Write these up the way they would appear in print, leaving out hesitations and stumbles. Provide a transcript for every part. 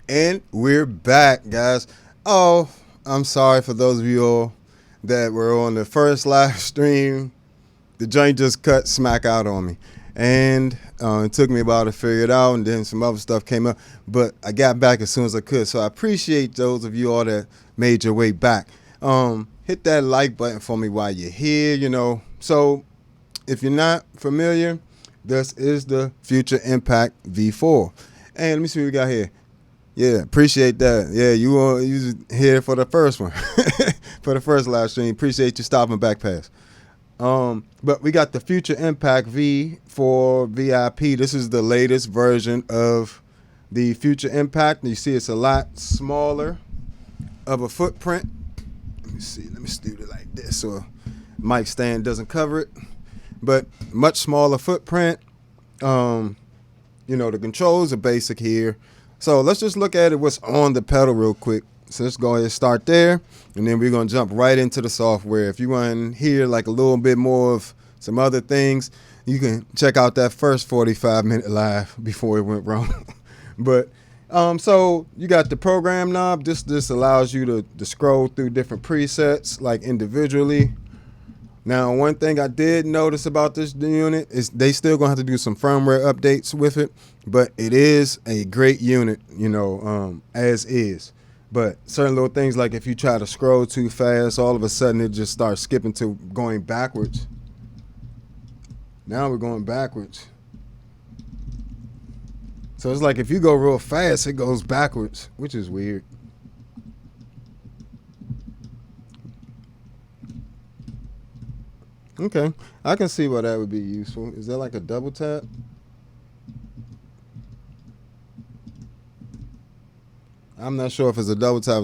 And we're back, guys. Oh, I'm sorry for those of you all that were on the first live stream. The joint just cut smack out on me. And it took me a while to figure it out, and then some other stuff came up. But I got back as soon as I could. So I appreciate those of you all that made your way back. Hit that like button for me while you're here. So if you're not familiar, this is the Future Impact V4. And let me see what we got here. Yeah, appreciate that. Yeah, you was here for the first one, for the first live stream. Appreciate you stopping back past. But we got the Future Impact V for VIP. This is the latest version of the Future Impact. You see it's a lot smaller of a footprint. Let me see. Let me do it like this so mic stand doesn't cover it. But much smaller footprint. The controls are basic here. So let's just look at what's on the pedal real quick. So let's go ahead and start there, and then we're going to jump right into the software. If you want to hear like a little bit more of some other things, you can check out that first 45-minute live before it went wrong. But so you got the program knob. This allows you to scroll through different presets like individually. Now, one thing I did notice about this unit is they still gonna have to do some firmware updates with it, but it is a great unit, as is. But certain little things like if you try to scroll too fast, all of a sudden it just starts skipping to going backwards. Now we're going backwards. So it's like if you go real fast, it goes backwards, which is weird. Okay, I can see why that would be useful. Is that like a double tap? I'm not sure if it's a double tap,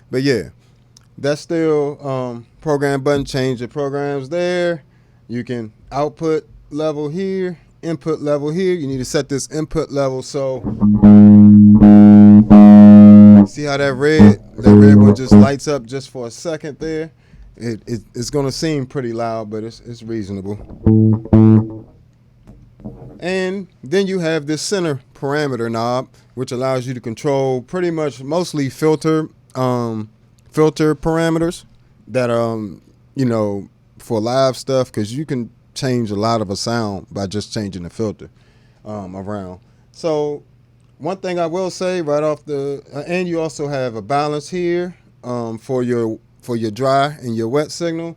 but yeah, that's still program button. Change your programs there. You can output level here, input level here. You need to set this input level so see how that red one just lights up just for a second there. It's gonna seem pretty loud, but it's reasonable. And then you have this center parameter knob, which allows you to control pretty much mostly filter parameters that for live stuff, because you can change a lot of a sound by just changing the filter around. So one thing I will say right off and you also have a balance here for your dry and your wet signal.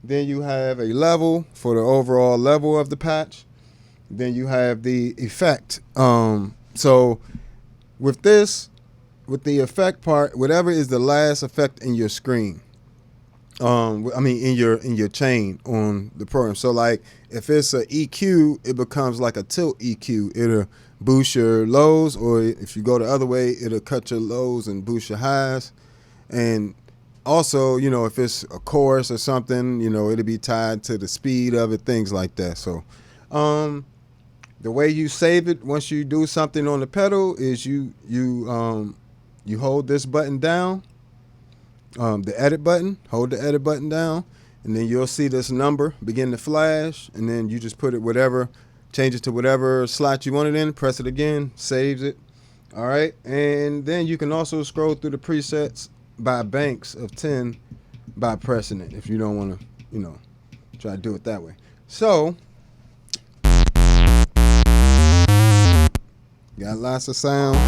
Then you have a level for the overall level of the patch. Then you have the effect. So with the effect part, whatever is the last effect in your screen, in your chain on the program. So like if it's a EQ, it becomes like a tilt EQ. It'll boost your lows, or if you go the other way, it'll cut your lows and boost your highs. And also, if it's a chorus or something, it'll be tied to the speed of it, things like that. So the way you save it once you do something on the pedal is you hold this button down, the edit button, hold the edit button down, and then you'll see this number begin to flash, and then you just put it change it to whatever slot you want it in, press it again, saves it. All right, and then you can also scroll through the presets by banks of 10 by pressing it if you don't want to, try to do it that way. So got lots of sound.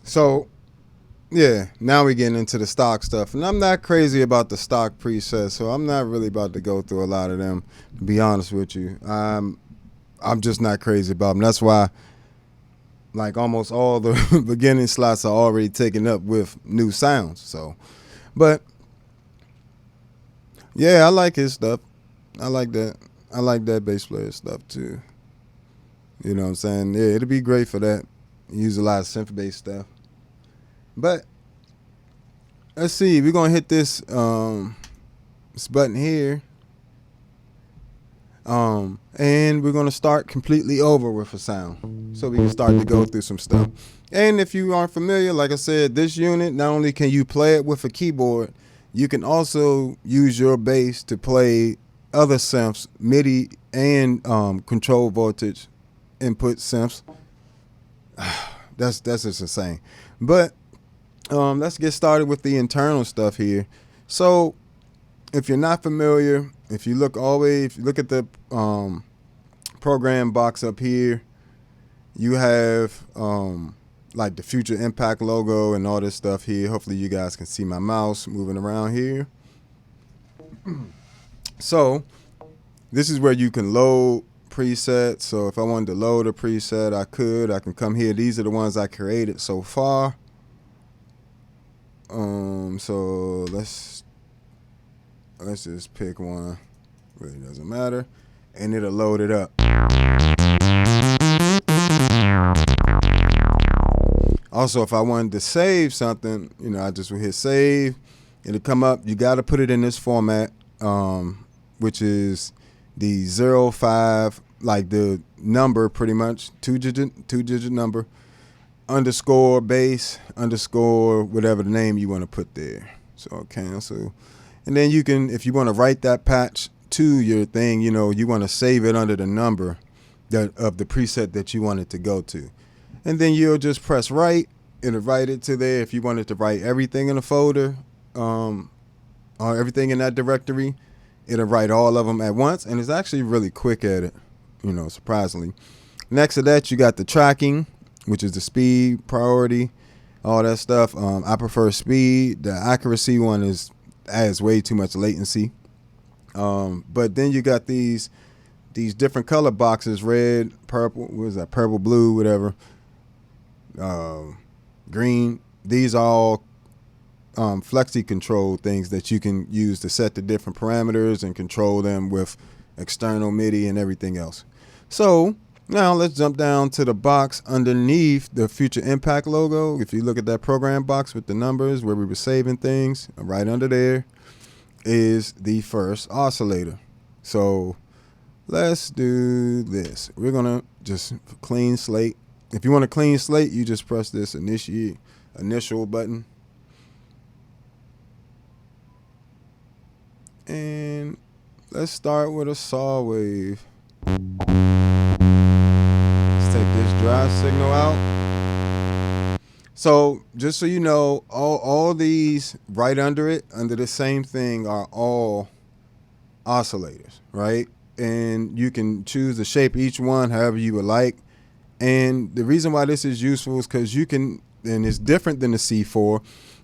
So yeah, now we're getting into the stock stuff, and I'm not crazy about the stock presets, so I'm not really about to go through a lot of them. To be honest with you, I'm just not crazy about them. That's why, like, almost all the beginning slots are already taken up with new sounds. So, but yeah, I like his stuff. I like that. I like that bass player stuff too. You know what I'm saying? Yeah, it'd be great for that. Use a lot of synth bass stuff. But let's see. We're gonna hit this this button here. And we're gonna start completely over with a sound, so we can start to go through some stuff. And if you aren't familiar, like I said, this unit, not only can you play it with a keyboard, you can also use your bass to play other synths, MIDI and control voltage input synths. That's just insane. But let's get started with the internal stuff here. So if you're not familiar, if you look at the program box up here, you have like the Future Impact logo and all this stuff here. Hopefully you guys can see my mouse moving around here. So this is where you can load presets. So if I wanted to load a preset, I can come here. These are the ones I created so far. So let's just pick one. Really doesn't matter. And it'll load it up. Also, if I wanted to save something, you know, I just would hit save. It'll come up. You got to put it in this format, which is the 05, like the number, pretty much two digit number, underscore bass, underscore whatever the name you want to put there. So cancel. And then you can, if you want to write that patch to your thing, you know, you want to save it under the number of the preset that you want it to go to. And then you'll just press write. It'll write it to there. If you wanted to write everything in a folder, or everything in that directory, it'll write all of them at once. And it's actually really quick at it, you know, surprisingly. Next to that, you got the tracking, which is the speed, priority, all that stuff. I prefer speed. The accuracy one adds way too much latency. But then you got these different color boxes: red, purple, what is that? Purple, blue, whatever. Green. These are all flexi control things that you can use to set the different parameters and control them with external MIDI and everything else. So now let's jump down to the box underneath the Future Impact logo. If you look at that program box with the numbers where we were saving things, right under there is the first oscillator. So let's do this. We're gonna just clean slate. If you want a clean slate, you just press this initial button. And let's start with a saw wave. Let's take this drive signal out. So just so you know, all these right under it, under the same thing, are all oscillators, right? And you can choose to shape each one however you would like. And the reason why this is useful is because you can, and it's different than the C4,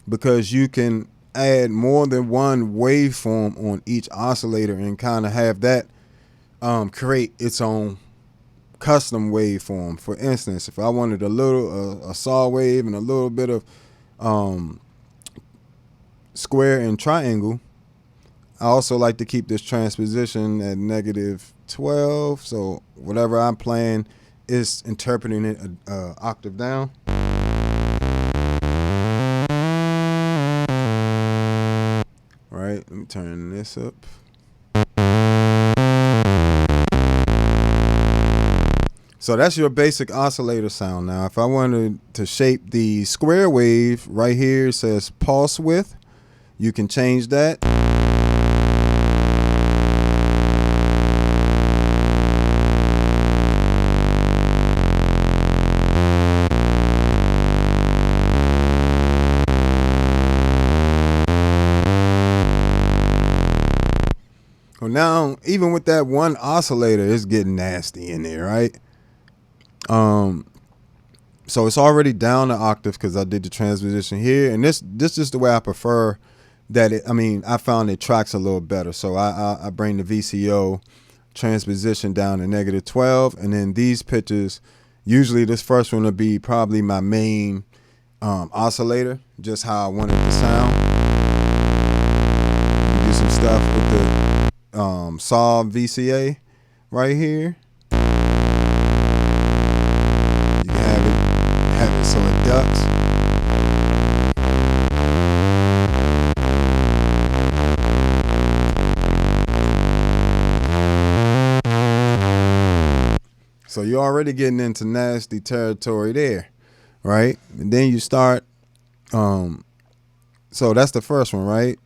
because you can add more than one waveform on each oscillator and kind of have that create its own custom waveform. For instance, if I wanted a saw wave and a little bit of square and triangle, I also like to keep this transposition at -12. So whatever I'm playing is interpreting it octave down. Right, let me turn this up. So that's your basic oscillator sound. Now, if I wanted to shape the square wave, right here it says pulse width. You can change that. Well, now, even with that one oscillator, it's getting nasty in there, right? So it's already down an octave because I did the transposition here, and this is the way I prefer that it. I mean, I found it tracks a little better. So I bring the VCO transposition down to -12, and then these pitches. Usually, this first one will be probably my main oscillator, just how I wanted to sound. Do some stuff with the Solve VCA right here. You can have it so it ducks. So you're already getting into nasty territory there, right? And then you start, so that's the first one, right?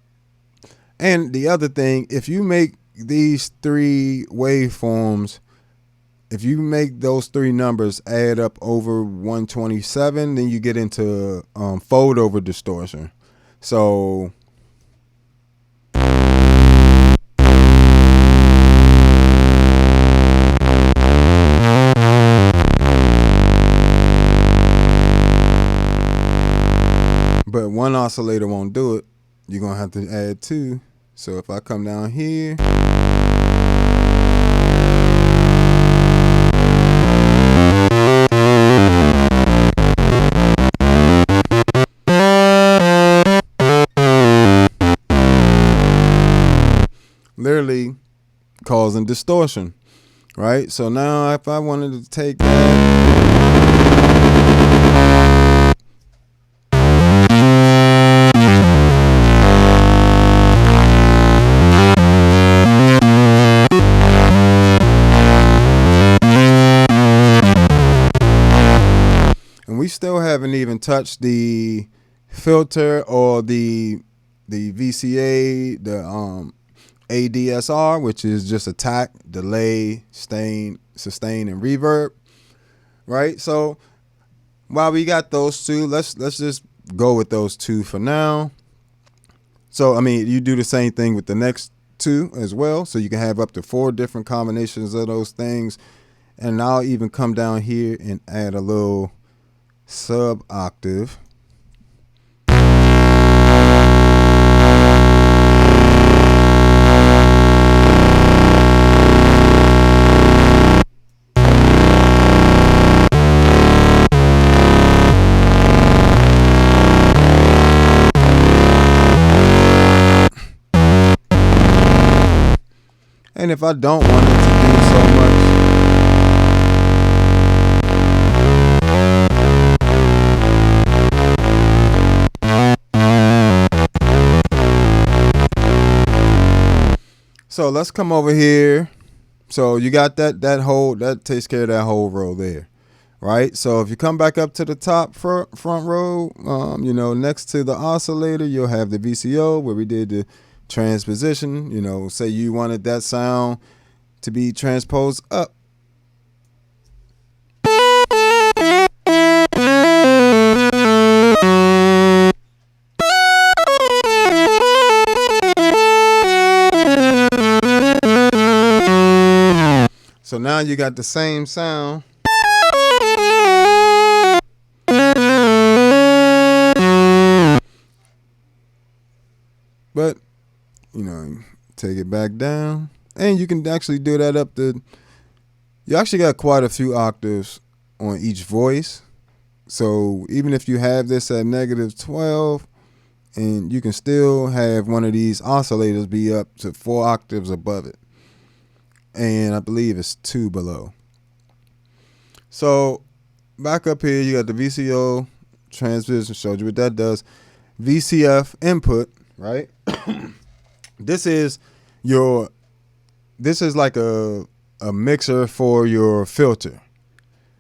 And the other thing, if you make these three waveforms, if you make those three numbers add up over 127, then you get into fold over distortion. So but one oscillator won't do it. You're going to have to add two. So if I come down here, literally causing distortion, right? So now if I wanted to take that, we still haven't even touched the filter or the VCA, the ADSR, which is just attack, delay, sustain, and reverb, right? So while we got those two, let's just go with those two for now. So I mean, you do the same thing with the next two as well, so you can have up to 4 different combinations of those things. And I'll even come down here and add a little sub octave. And if I don't want it to do so much, so let's come over here. So you got that whole, that takes care of that whole row there, right? So if you come back up to the top front row, you know, next to the oscillator, you'll have the VCO where we did the transposition. You know, say you wanted that sound to be transposed up. So now you got the same sound. But, you know, take it back down. And you can actually do that up to, you actually got quite a few octaves on each voice. So even if you have this at -12, and you can still have one of these oscillators be up to 4 octaves above it. And I believe it's 2 below. So back up here, you got the VCO transposition, showed you what that does. VCF input, right? This is like a mixer for your filter.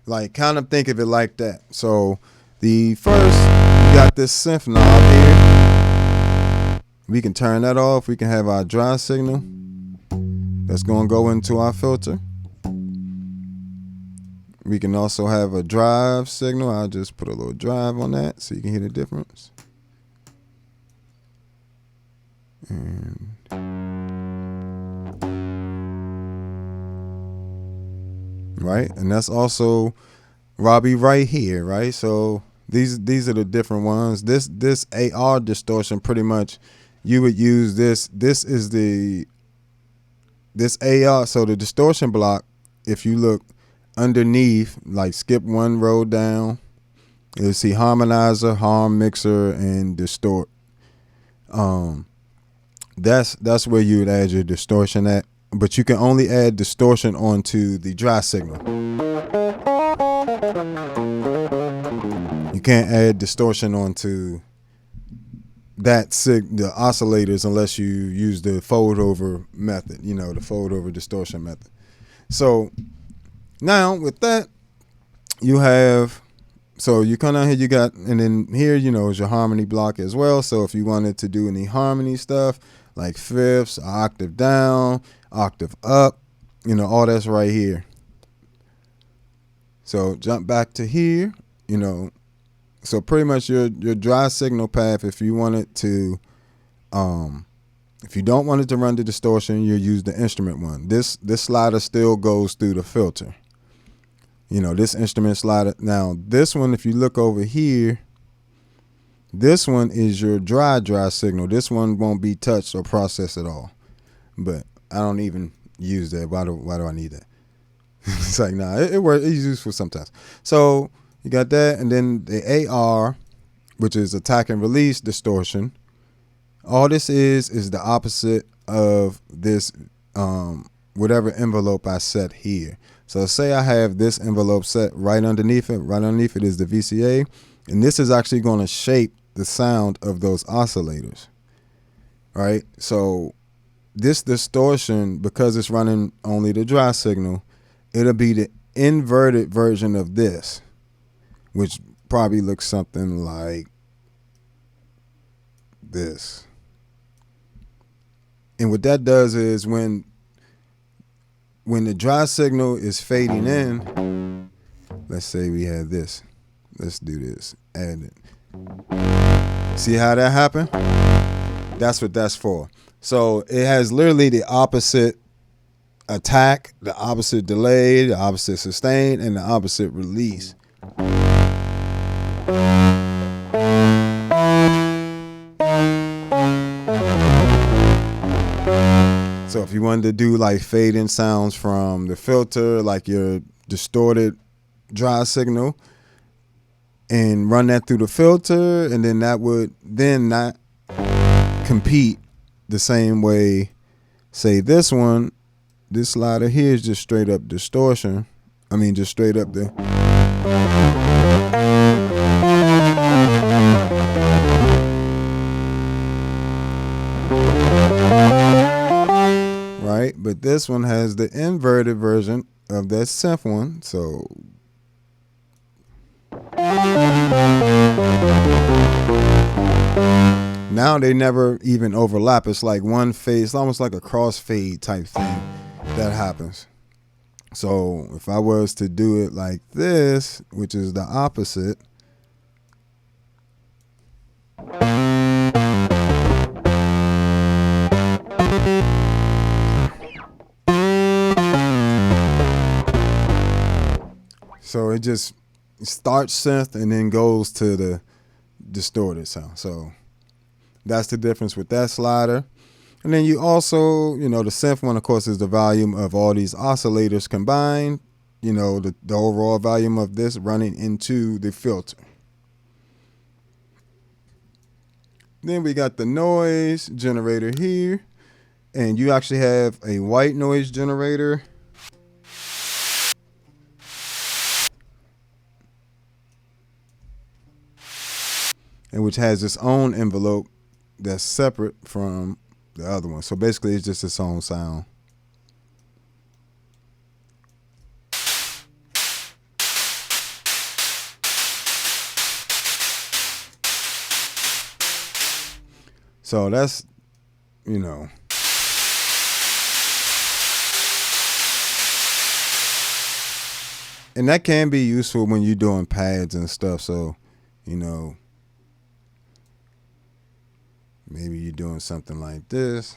Like, kind of think of it like that. So the first, you got this synth knob here. We can turn that off. We can have our dry signal. That's going to go into our filter. We can also have a drive signal. I'll just put a little drive on that so you can hear the difference. And right, and that's also Robbie right here, right? So these are the different ones. This AR distortion, pretty much you would use this. This is this AR. So the distortion block, if you look underneath, like skip one row down, you'll see harmonizer, harm mixer, and distort. That's where you would add your distortion at. But you can only add distortion onto the dry signal. You can't add distortion onto the oscillators unless you use the fold over method, the fold over distortion method. So now with that, you have, so you come down here, you got, and then here, is your harmony block as well. So if you wanted to do any harmony stuff like fifths, octave down, octave up, all that's right here. So jump back to here, so pretty much your dry signal path, if you wanted to, if you don't want it to run the distortion, you use the instrument one. This slider still goes through the filter. This instrument slider. Now this one, if you look over here, this one is your dry signal. This one won't be touched or processed at all. But I don't even use that. Why do I need that? It's like, nah, it works. It's useful sometimes. So you got that, and then the AR, which is attack and release distortion. All this is the opposite of this, whatever envelope I set here. So say I have this envelope set right underneath it. Right underneath it is the VCA, and this is actually going to shape the sound of those oscillators, right? So this distortion, because it's running only the dry signal, it'll be the inverted version of this, which probably looks something like this. And what that does is when the dry signal is fading in, let's say we have this. Let's do this. Add it. See how that happened? That's what that's for. So it has literally the opposite attack, the opposite delay, the opposite sustain, and the opposite release. So if you wanted to do like fade-in sounds from the filter, like your distorted dry signal, and run that through the filter, and then that would then not compete the same way. Say this one, this slider here is just straight up distortion. I mean, just straight up the. Right, but this one has the inverted version of that synth one. So now they never even overlap. It's like one fade. It's almost like a crossfade type thing that happens. So if I was to do it like this, which is the opposite. So it just starts synth and then goes to the distorted sound. So that's the difference with that slider. And then you also, the synth one, of course, is the volume of all these oscillators combined, the overall volume of this running into the filter. Then we got the noise generator here. And you actually have a white noise generator. And which has its own envelope that's separate from the other one. So basically it's just its own sound. So that's, and that can be useful when you're doing pads and stuff. So, maybe you're doing something like this.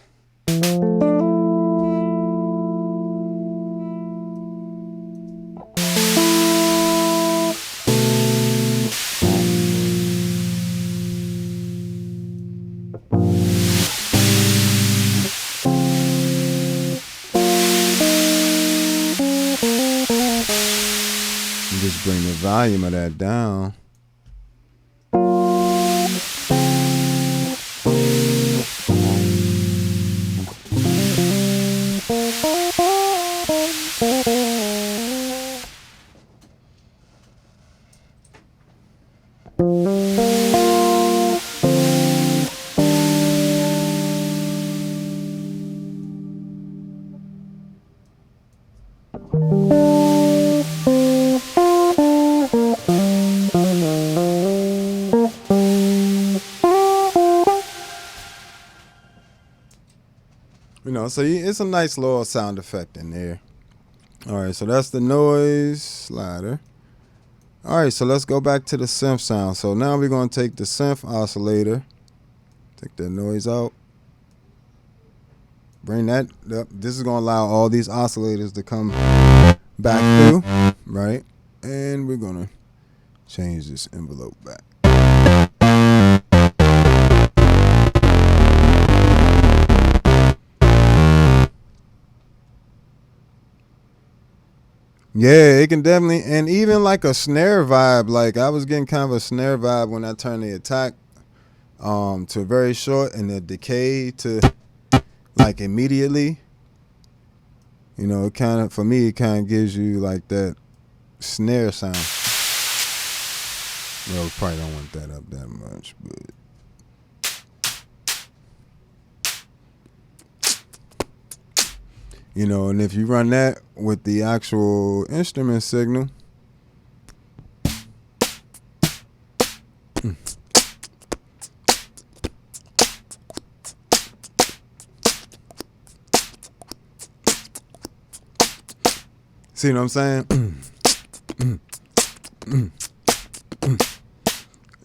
the volume of that down. You know, so it's a nice little sound effect in there. All right, so that's the noise slider. All right, so let's go back to the synth sound. So now we're going to take the synth oscillator, take that noise out, bring that up. This is going to allow all these oscillators to come back through, right? And we're going to change this envelope back. Yeah, it can definitely, and even like a snare vibe, like I was getting kind of a snare vibe when I turned the attack to very short and the decay to like immediately. You know, it kind of, for me, it kind of gives you like that snare sound. Well, we probably don't want that up that much, but. You know, and if you run that with the actual instrument signal, see what I'm saying?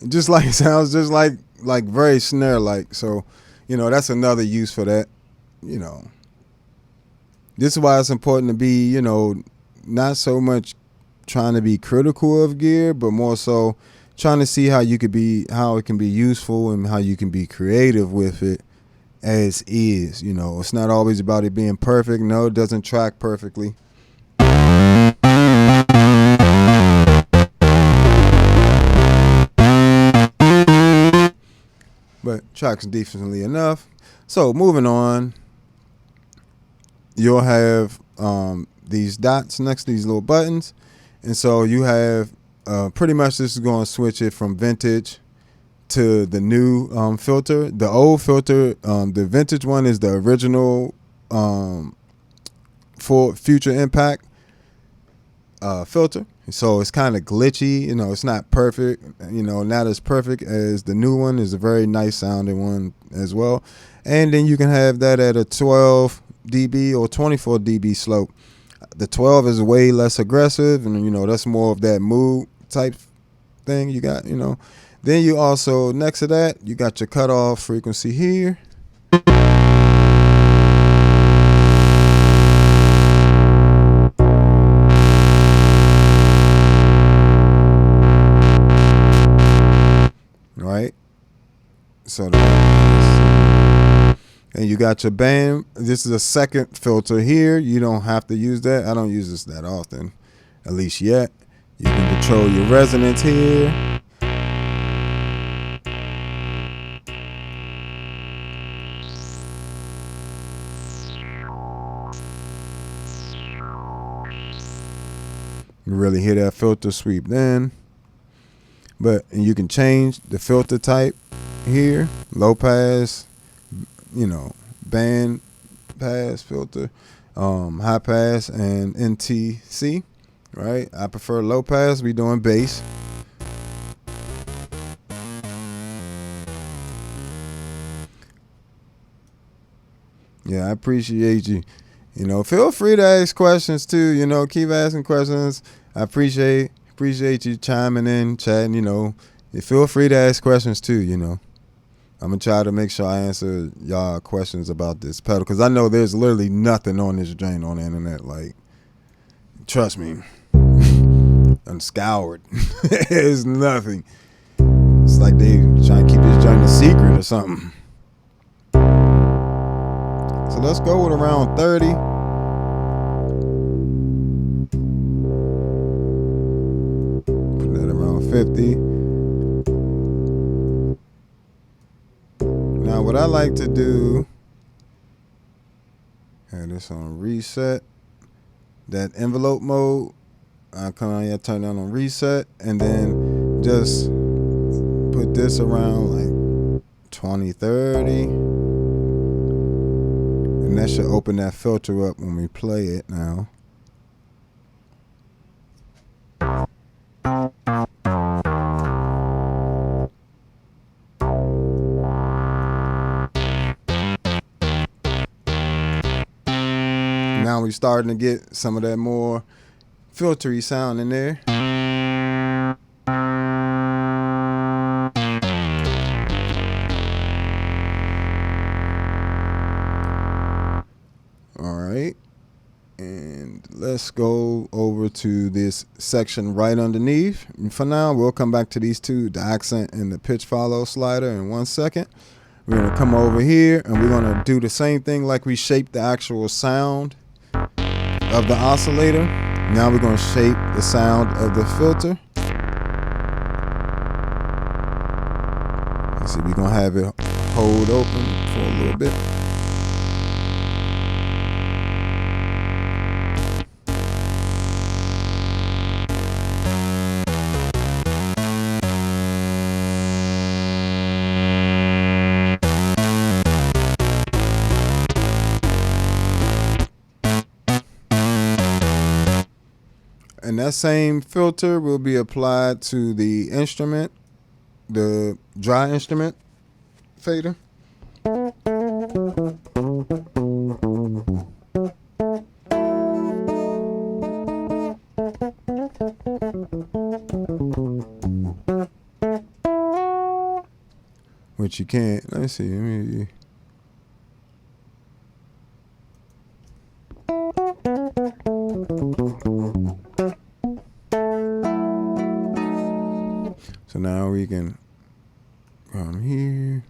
Just like it sounds just like very snare like. So, you know, that's another use for that, you know. This is why it's important to be, you know, not so much trying to be critical of gear, but more so trying to see how it can be useful and how you can be creative with it as is. You know, it's not always about it being perfect. No, it doesn't track perfectly. But tracks decently enough. So moving on. You'll have these dots next to these little buttons. And so you have pretty much this is going to switch it from vintage to the new filter. The old filter, the vintage one is the original full Future Impact filter. So it's kind of glitchy. You know, it's not perfect. You know, not as perfect as the new one. Is a very nice sounding one as well. And then you can have that at a 12 dB or 24 dB slope. The 12 is way less aggressive, and you know that's more of that mood type thing you got, you know. Then you also, next to that, you got your cutoff frequency here. Right? So and you got your band. This is a second filter here. You don't have to use that. I don't use this that often, at least yet. You can control your resonance here. You really hear that filter sweep then. And you can change the filter type here. Low pass, you know, band pass filter, high pass, and NTC, right? I prefer low pass. We doing bass. Yeah, I appreciate you. You know, feel free to ask questions too. You know, keep asking questions. I appreciate you chiming in, chatting. You know, feel free to ask questions too. You know. I'm going to try to make sure I answer y'all questions about this pedal, because I know there's literally nothing on this joint on the internet. Like, trust me, I'm scoured. There's nothing. It's like they trying to keep this joint a secret or something. So let's go with around 30. 50. Now what I like to do, have this on reset, that envelope mode, I come on here, turn that on reset, and then just put this around like 20, 30. And that should open that filter up when we play it now. Now we're starting to get some of that more filtery sound in there. All right, and let's go over to this section right underneath. And for now, we'll come back to these two, the accent and the pitch follow slider, in 1 second. We're gonna come over here and we're gonna do the same thing like we shaped the actual sound of the oscillator. Now we're gonna shape the sound of the filter. Let's see, we're gonna have it hold open for a little bit. And that same filter will be applied to the instrument, the dry instrument fader. Which you can't, let's see, let me. So now we can come here.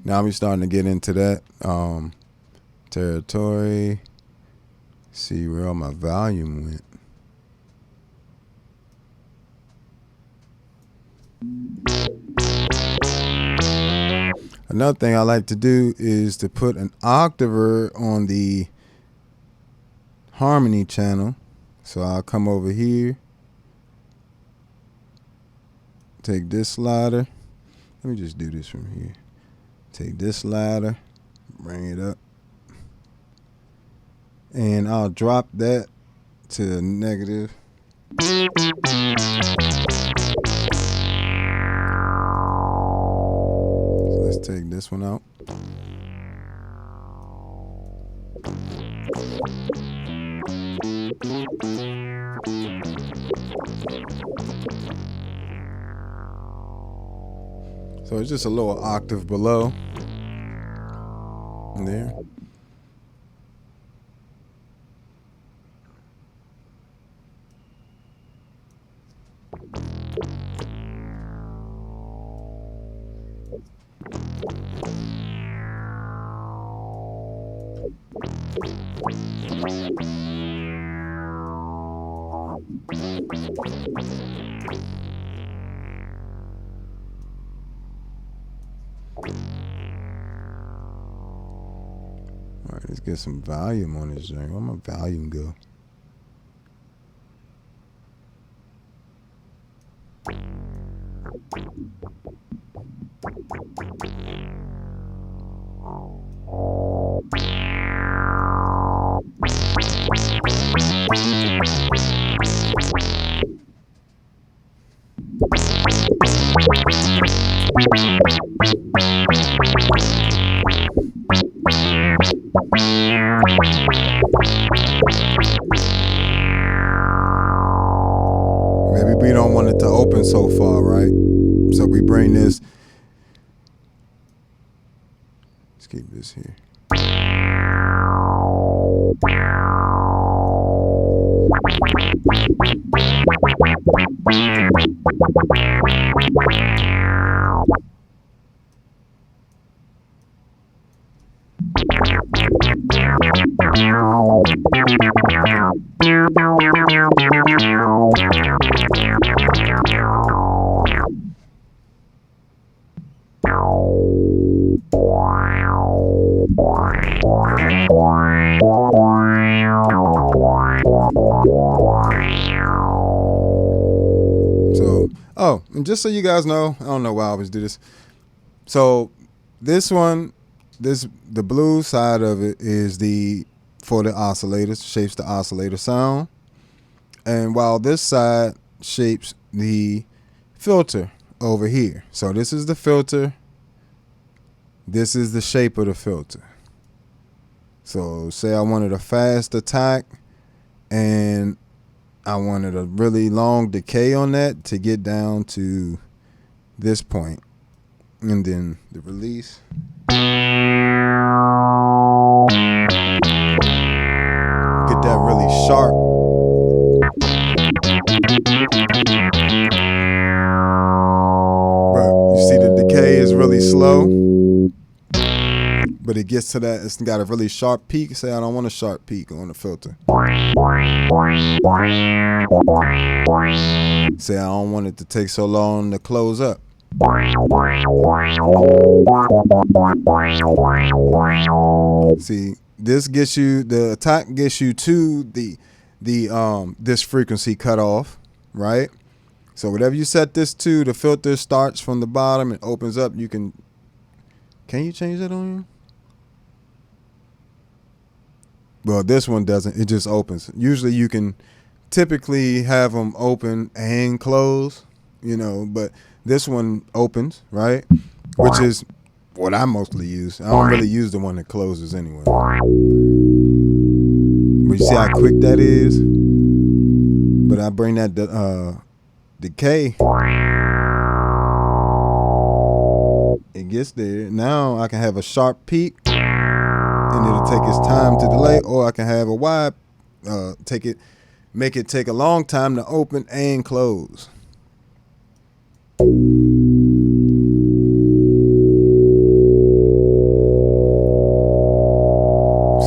Now we're starting to get into that territory. See where all my volume went. Another thing I like to do is to put an octaver on the harmony channel. So I'll come over here, take this slider. Let me just do this from here. Take this slider, bring it up, and I'll drop that to negative. So let's take this one out. So it's just a little octave below there. All right, let's get some volume on this joint. Where my volume go? Maybe we don't want it to open so far, right? So we bring this. Let's keep this here. So, oh, and just so you guys know, I don't know why I always do this. So this one, the blue side of it is for the oscillators, shapes the oscillator sound. And while this side shapes the filter over here. So this is the filter. This is the shape of the filter. So say I wanted a fast attack and I wanted a really long decay on that to get down to this point. And then the release. Get that really sharp. But you see the decay is really slow. But it gets to that, it's got a really sharp peak. Say I don't want a sharp peak on the filter. Say I don't want it to take so long to close up. See, this gets you, the attack gets you to this frequency cutoff, right? So whatever you set this to, the filter starts from the bottom and opens up. You can you change that on you? Well, this one doesn't. It just opens. Usually you can typically have them open and close, you know, but this one opens, right? Which is what I mostly use. I don't really use the one that closes anyway. But you see how quick that is? But I bring that decay. It gets there. Now I can have a sharp peak. And it'll take its time to delay, or I can have a wide, make it take a long time to open and close.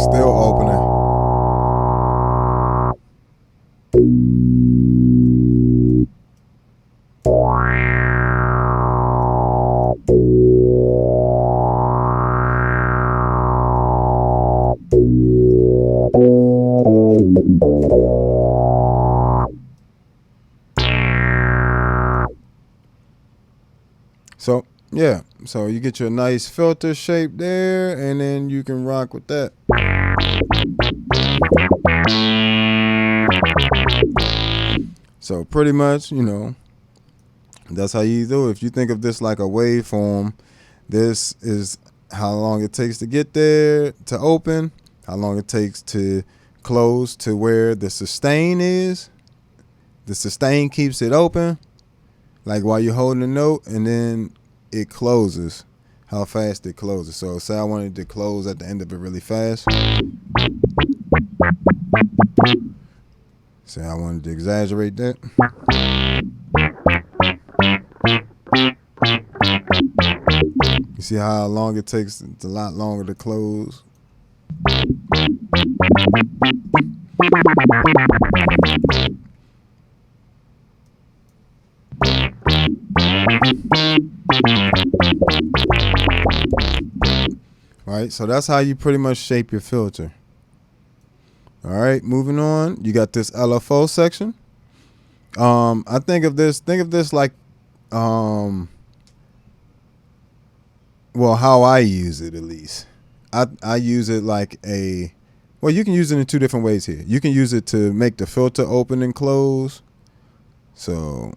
Still opening. So yeah, so you get your nice filter shape there, and then you can rock with that. So pretty much, you know, that's how you do it. If you think of this like a waveform, this is how long it takes to get there, to open, how long it takes to close to where the sustain is. The sustain keeps it open, like while you're holding a note, and then it closes, how fast it closes. So say I wanted to close at the end of it really fast. Say I wanted to exaggerate that. You see how long it takes? It's a lot longer to close. All right, so that's how you pretty much shape your filter. All right, moving on. You got this LFO section. I think of this like, well, how I use it at least. I use it like well, you can use it in two different ways here. You can use it to make the filter open and close. So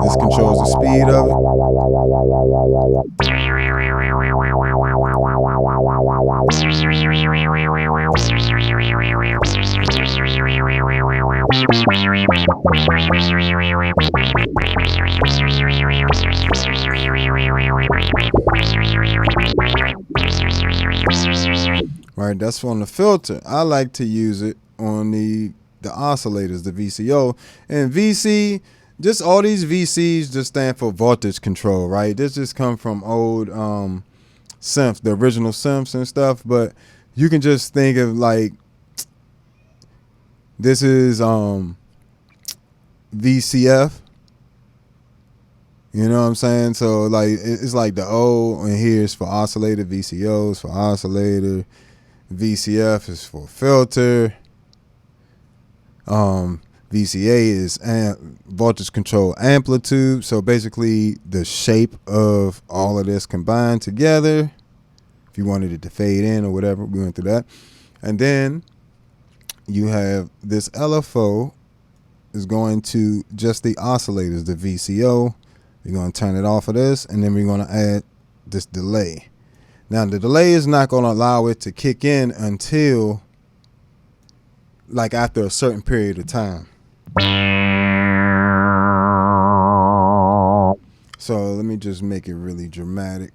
this controls the speed of it. Right, that's on the filter. I like to use it on the oscillators, the VCO. And VC, just all these VCs just stand for voltage control, right? This just come from old synths, the original synths and stuff. But you can just think of like this is VCF. You know what I'm saying? So like it's like the O, and here is for oscillator, VCO is for oscillator, VCF is for filter, VCA is voltage control amplitude. So basically the shape of all of this combined together. If you wanted it to fade in or whatever, we went through that. And then you have this LFO is going to just the oscillators, the VCO. We're going to turn it off of this, and then we're going to add this delay. Now, the delay is not going to allow it to kick in until like after a certain period of time. So let me just make it really dramatic.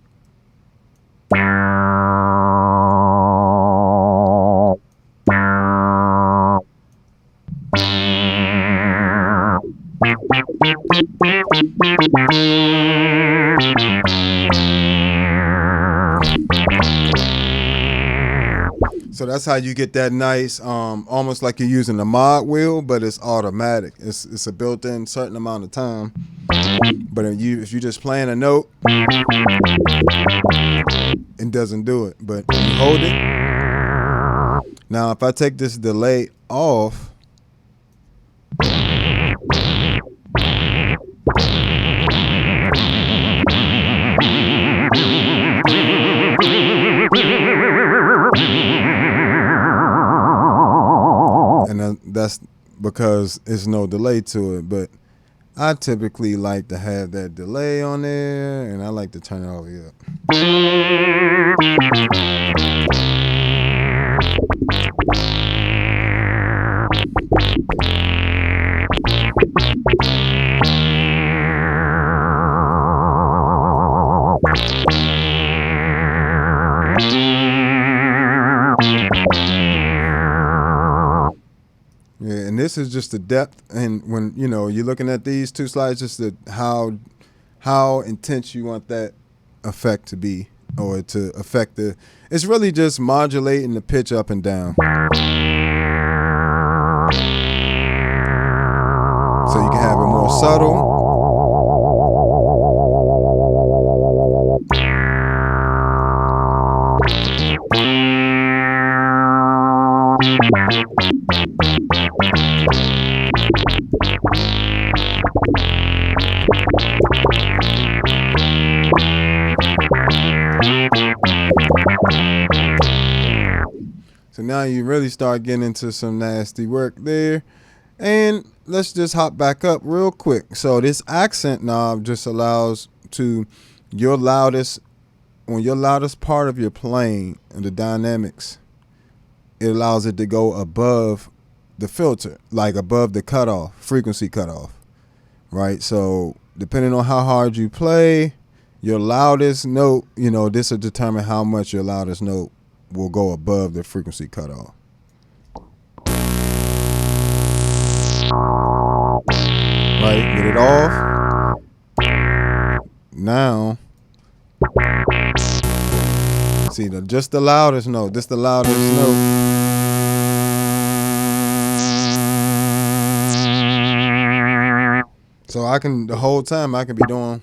So that's how you get that nice, almost like you're using a mod wheel, but it's automatic. It's a built-in certain amount of time. But if you're just playing a note, it doesn't do it. But you hold it. Now, if I take this delay off, and that's because there's no delay to it. But I typically like to have that delay on there, and I like to turn it all the way up. Yeah, and this is just the depth, and when you're looking at these two slides, just how intense you want that effect to be, or to affect it's really just modulating the pitch up and down. So you can have it more subtle. So now you really start getting into some nasty work there. And let's just hop back up real quick. So this accent knob just allows to your loudest, on your loudest part of your playing and the dynamics, it allows it to go above the filter, like above the cutoff, frequency cutoff, right? So depending on how hard you play, your loudest note, this will determine how much your loudest note will go above the frequency cutoff. Right, get it off. Now, see, just the loudest note. This the loudest note. So the whole time I can be doing.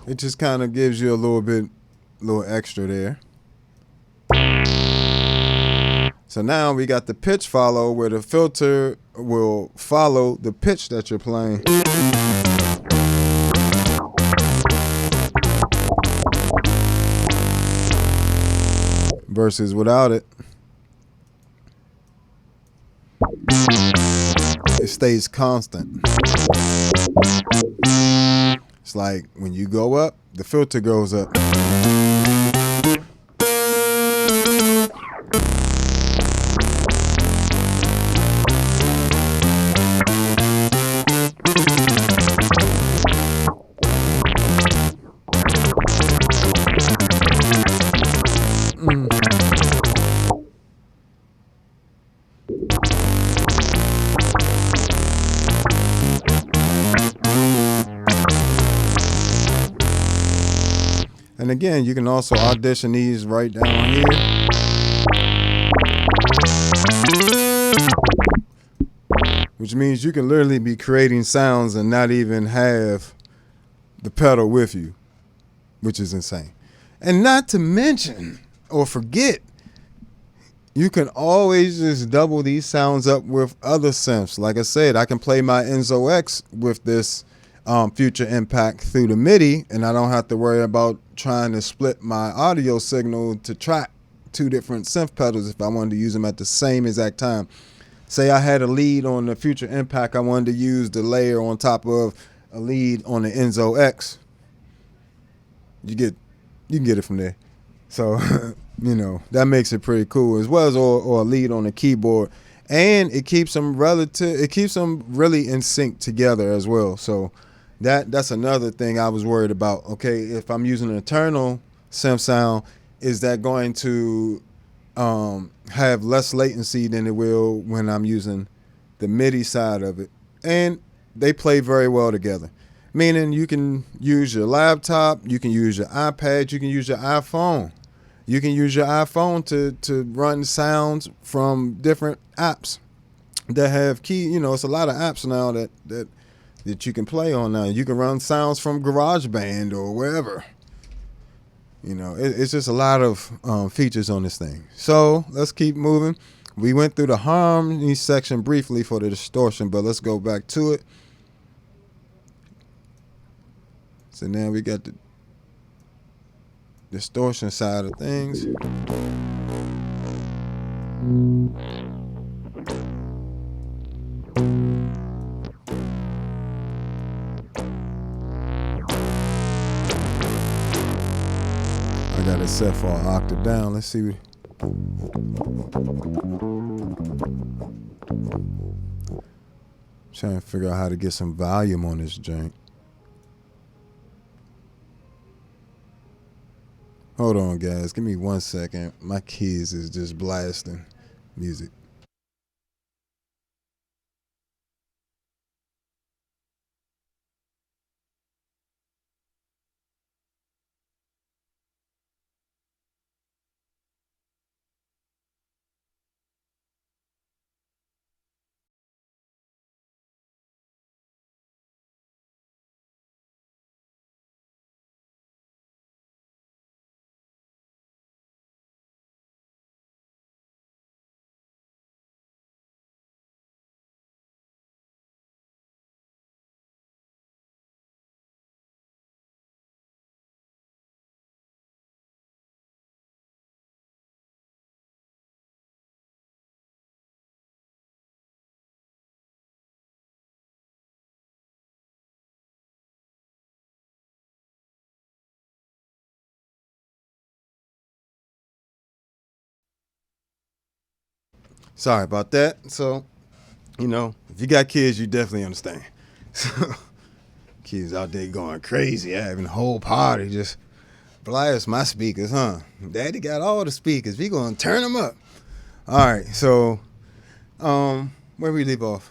It just kind of gives you a little extra there. So now we got the pitch follow, where the filter will follow the pitch that you're playing. Versus without it. It stays constant. It's like when you go up, the filter goes up. And again, you can also audition these right down here. Which means you can literally be creating sounds and not even have the pedal with you, which is insane. And not to mention or forget, you can always just double these sounds up with other synths. Like I said, I can play my Enzo X with this Future Impact through the MIDI, and I don't have to worry about trying to split my audio signal to track two different synth pedals if I wanted to use them at the same exact time. Say I had a lead on the Future Impact, I wanted to use the layer on top of a lead on the Enzo X. You can get it from there. So, you know, that makes it pretty cool, as well as or a lead on the keyboard, and it keeps them really in sync together as well. So that's another thing I was worried about. Okay, if I'm using an internal synth sound, is that going to have less latency than it will when I'm using the MIDI side of it? And they play very well together. Meaning you can use your laptop, you can use your iPad, you can use your iPhone. You can use your iPhone to run sounds from different apps that have it's a lot of apps now that you can play on now. You can run sounds from GarageBand or wherever. You know, it's just a lot of features on this thing. So let's keep moving. We went through the harmony section briefly for the distortion, but let's go back to it. So now we got the distortion side of things. I got it set for an octave down. Let's see. Trying to figure out how to get some volume on this joint. Hold on, guys. Give me 1 second. My kids is just blasting music. Sorry about that. So, you know, if you got kids, you definitely understand. So, kids out there going crazy, having a whole party, just blast my speakers, huh? Daddy got all the speakers. We gonna turn them up. All right. So, where we leave off?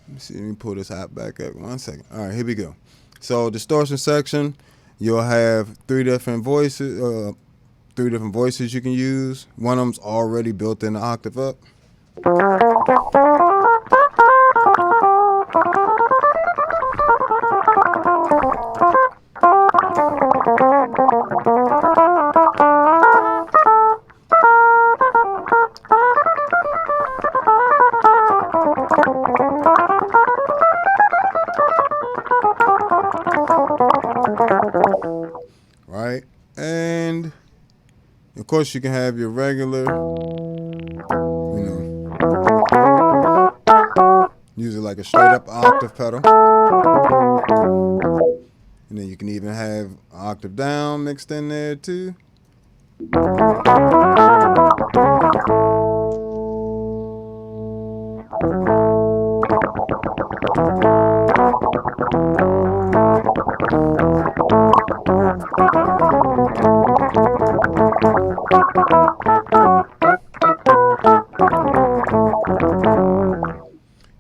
Let me see. Let me pull this app back up. 1 second. All right, here we go. So, distortion section, you'll have three different voices you can use. One of them's already built in the octave up. Right, and of course you can have your regular, use it like a straight up octave pedal. And then you can even have an octave down mixed in there too.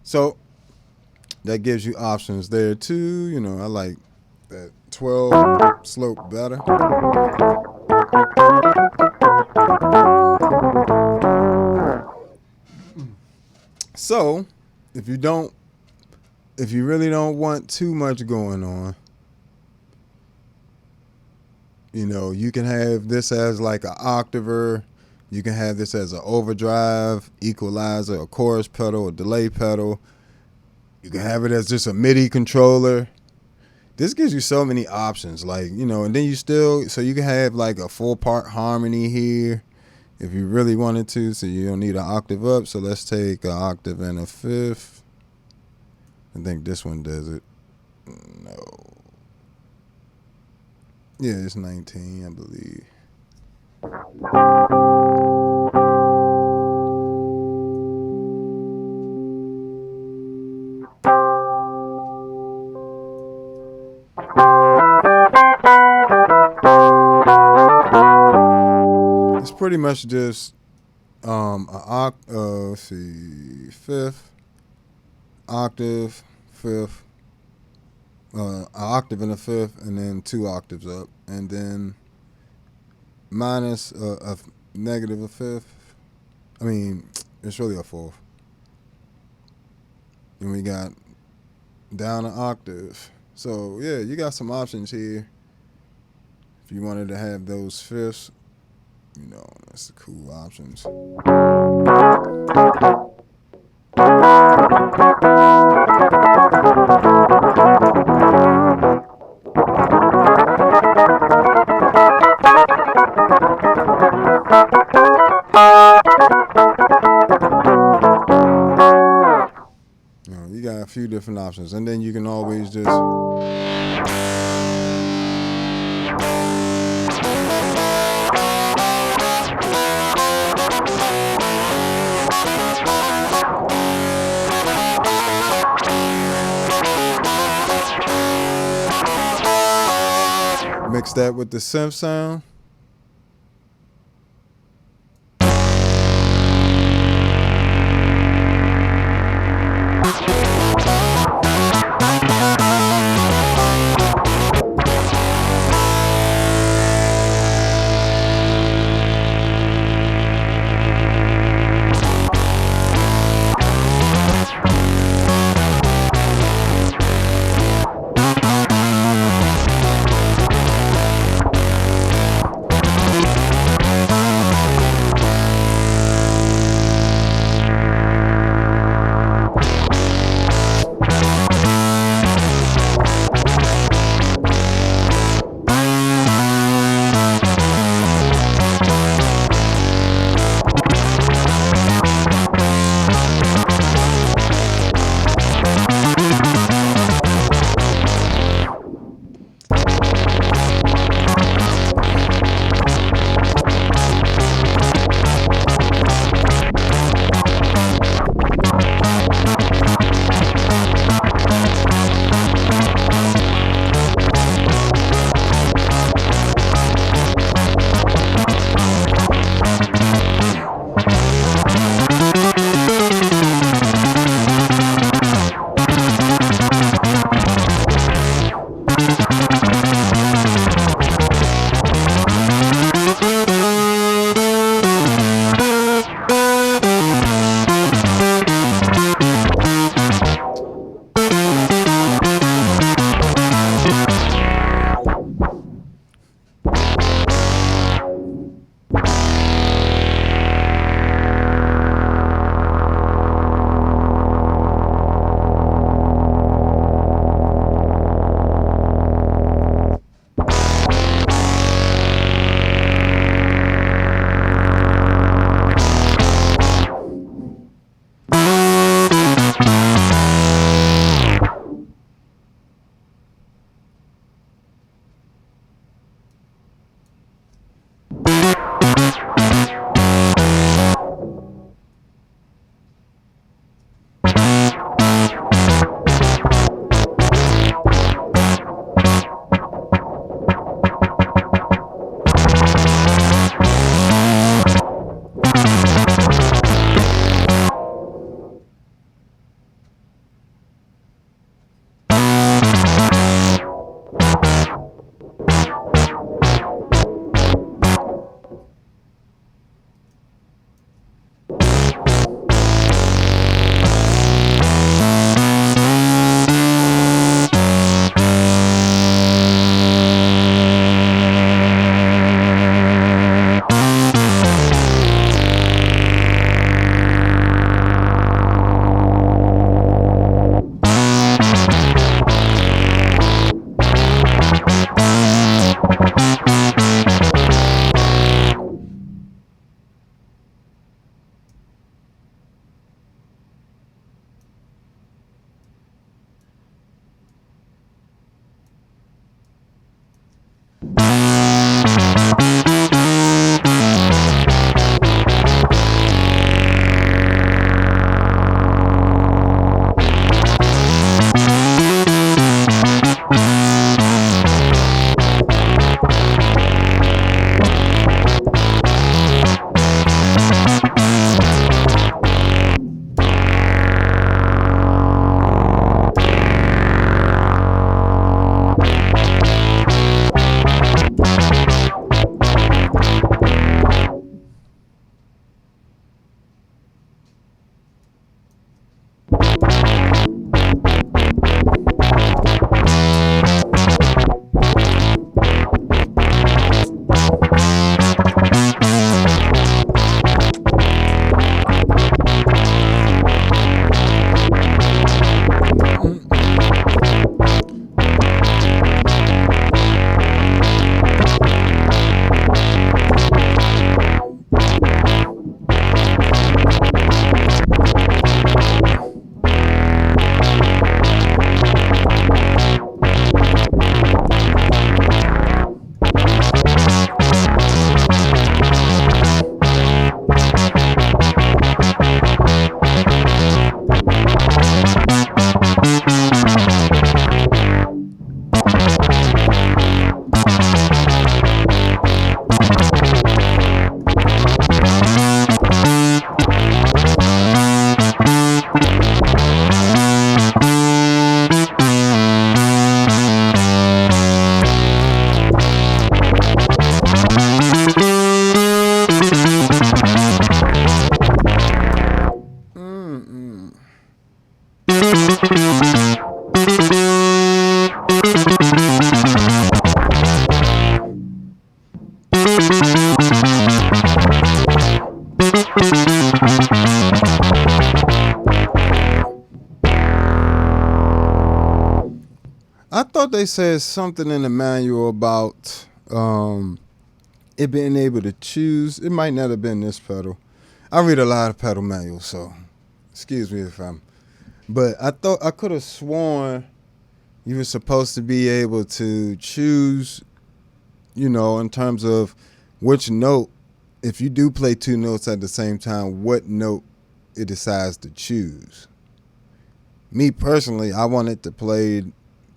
So that gives you options there too. You know, I like that 12 slope better. So, if you really don't want too much going on, you know, you can have this as like an octaver. You can have this as an overdrive, equalizer, a chorus pedal, a delay pedal. You can have it as just a MIDI controller. This gives you so many options, like, you know, and then so you can have like a 4-part harmony here if you really wanted to, so you don't need an octave up. So let's take an octave and a fifth. I think this one does it. No. Yeah, it's 19, I believe. It's pretty much just let's see, fifth, octave, fifth, an octave and a fifth, and then 2 octaves up, and then minus a negative a fifth. I mean, it's really a fourth. And we got down an octave. So yeah, you got some options here. If you wanted to have those fifths, you know, that's the cool options. You know, you got a few different options, and then you can always just mix that with the synth sound. thought they said something in the manual about it being able to choose. It might not have been this pedal. I read a lot of pedal manuals, so excuse me if I'm. But I thought I could have sworn you were supposed to be able to choose, you know, in terms of which note, if you do play two notes at the same time, what note it decides to choose. Me personally, I want it to play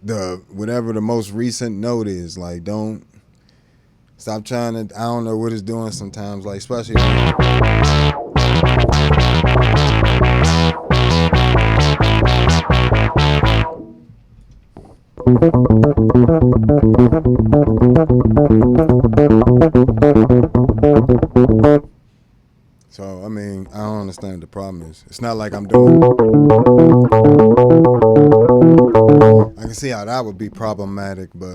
the whatever the most recent note is. Like, don't stop trying to. I don't know what it's doing sometimes. Like, especially. So, I mean, I don't understand what the problem is. It's not like I'm doing. I can see how that would be problematic, but.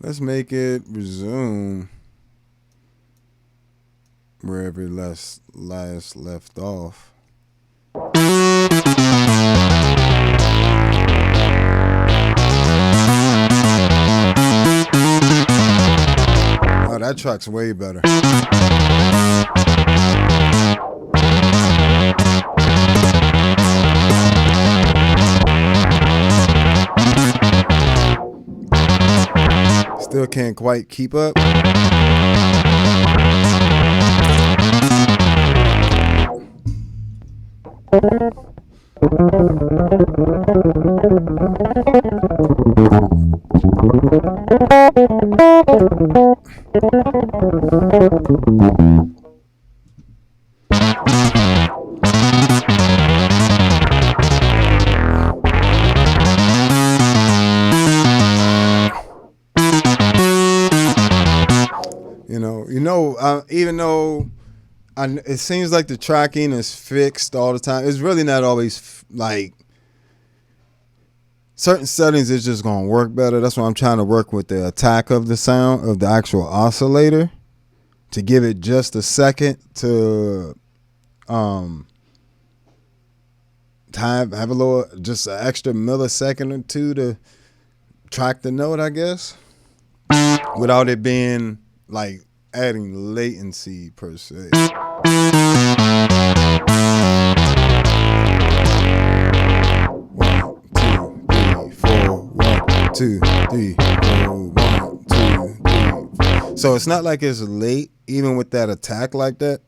Let's make it resume wherever it last left off. Oh, that track's way better. Still can't quite keep up. Even though it seems like the tracking is fixed all the time, it's really not always like certain settings. It's just gonna work better. That's why I'm trying to work with the attack of the sound of the actual oscillator to give it just a second to have a little, just an extra millisecond or two to track the note, I guess, without it being like adding latency per se. 1, 2, 3, 4. 1, 2, 3. So it's not like it's late, even with that attack like that.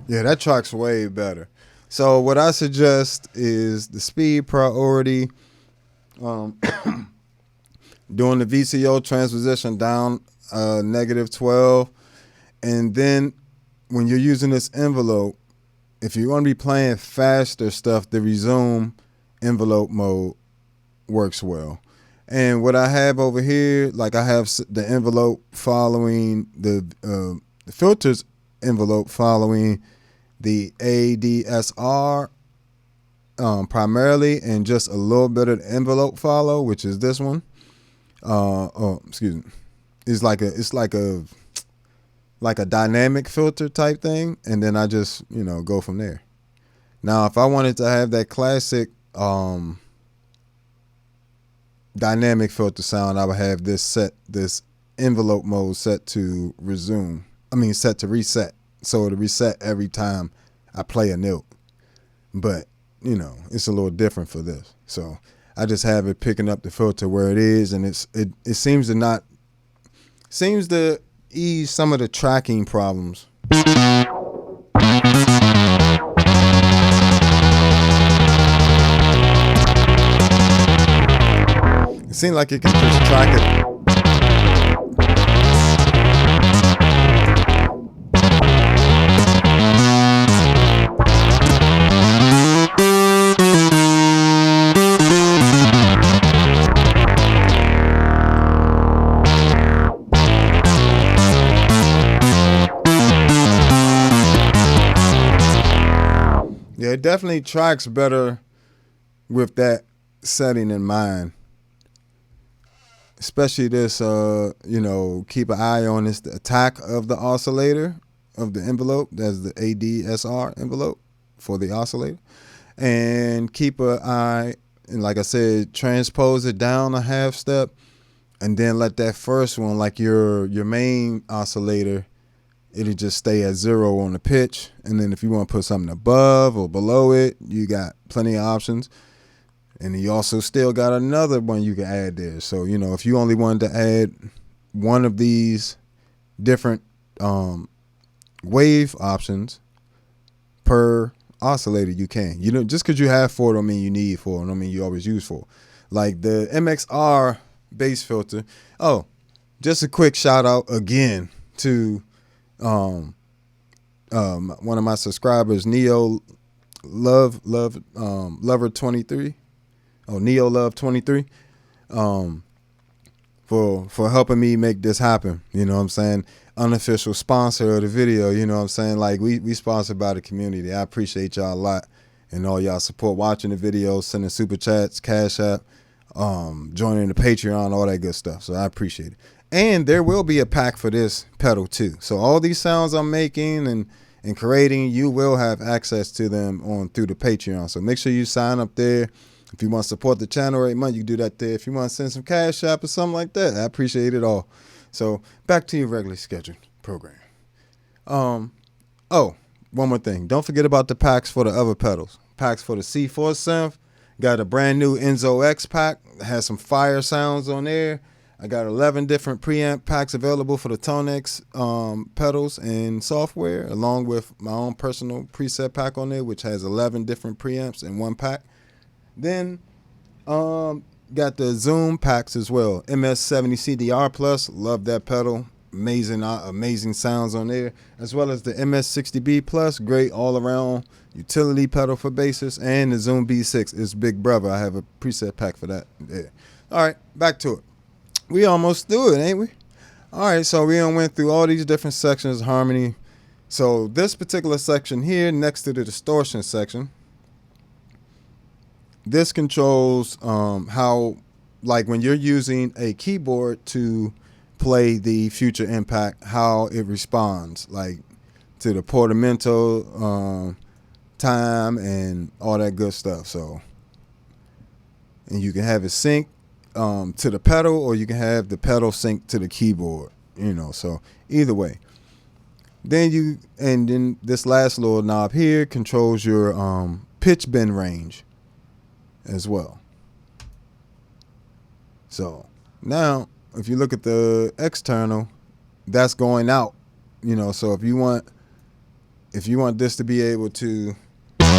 Yeah, that track's way better. So what I suggest is the speed priority, doing the VCO transposition down -12, and then when you're using this envelope, if you're going to be playing faster stuff, the resume envelope mode works well. And what I have over here, like I have the envelope following the filters envelope following the ADSR primarily, and just a little bit of the envelope follow, which is this one. Excuse me. It's like a dynamic filter type thing, and then I just go from there. Now, if I wanted to have that classic dynamic filter sound, I would have this envelope mode set to set to reset. So it'll reset every time I play a note. But, it's a little different for this. So I just have it picking up the filter where it is, and it seems to ease some of the tracking problems. It seems like it can just track it. Yeah, it definitely tracks better with that setting in mind. Especially this, keep an eye on this, the attack of the oscillator, of the envelope. That's the ADSR envelope for the oscillator. And keep an eye, and like I said, transpose it down a half step, and then let that first one, like your main oscillator, it'll just stay at 0 on the pitch. And then if you want to put something above or below it, you got plenty of options. And you also still got another one you can add there. So, if you only wanted to add one of these different wave options per oscillator, you can. Just because you have 4 don't mean you need 4. Don't mean you always use 4. Like the MXR bass filter. Oh, just a quick shout out again to one of my subscribers, Neo Lover 23. Oh, Neo Love 23, for helping me make this happen. You know what I'm saying? Unofficial sponsor of the video. You know what I'm saying? Like we sponsored by the community. I appreciate y'all a lot and all y'all support watching the videos, sending super chats, Cash App, joining the Patreon, all that good stuff. So I appreciate it. And there will be a pack for this pedal too. So all these sounds I'm making and creating, you will have access to them through the Patreon. So make sure you sign up there. If you want to support the channel every month, you can do that there. If you want to send some Cash App or something like that, I appreciate it all. So back to your regularly scheduled program. One more thing. Don't forget about the packs for the other pedals. Packs for the C4 synth. Got a brand new Enzo X pack. Has some fire sounds on there. I got 11 different preamp packs available for the ToneX pedals and software, along with my own personal preset pack on there, which has 11 different preamps in one pack. Then got the Zoom packs as well. MS-70CDR Plus, love that pedal. Amazing sounds on there. As well as the MS-60B Plus, great all around utility pedal for bassists. And the Zoom B6 is big brother. I have a preset pack for that there. All right, back to it. We almost through it, ain't we? All right, so we went through all these different sections, harmony. So this particular section here, next to the distortion section, this controls how, like when you're using a keyboard to play the future impact, how it responds, like to the portamento time and all that good stuff. So, and you can have it sync to the pedal, or you can have the pedal sync to the keyboard. So either way. Then this last little knob here controls your pitch bend range as well. So now if you look at the external, that's going out, so if you want this to be able to, say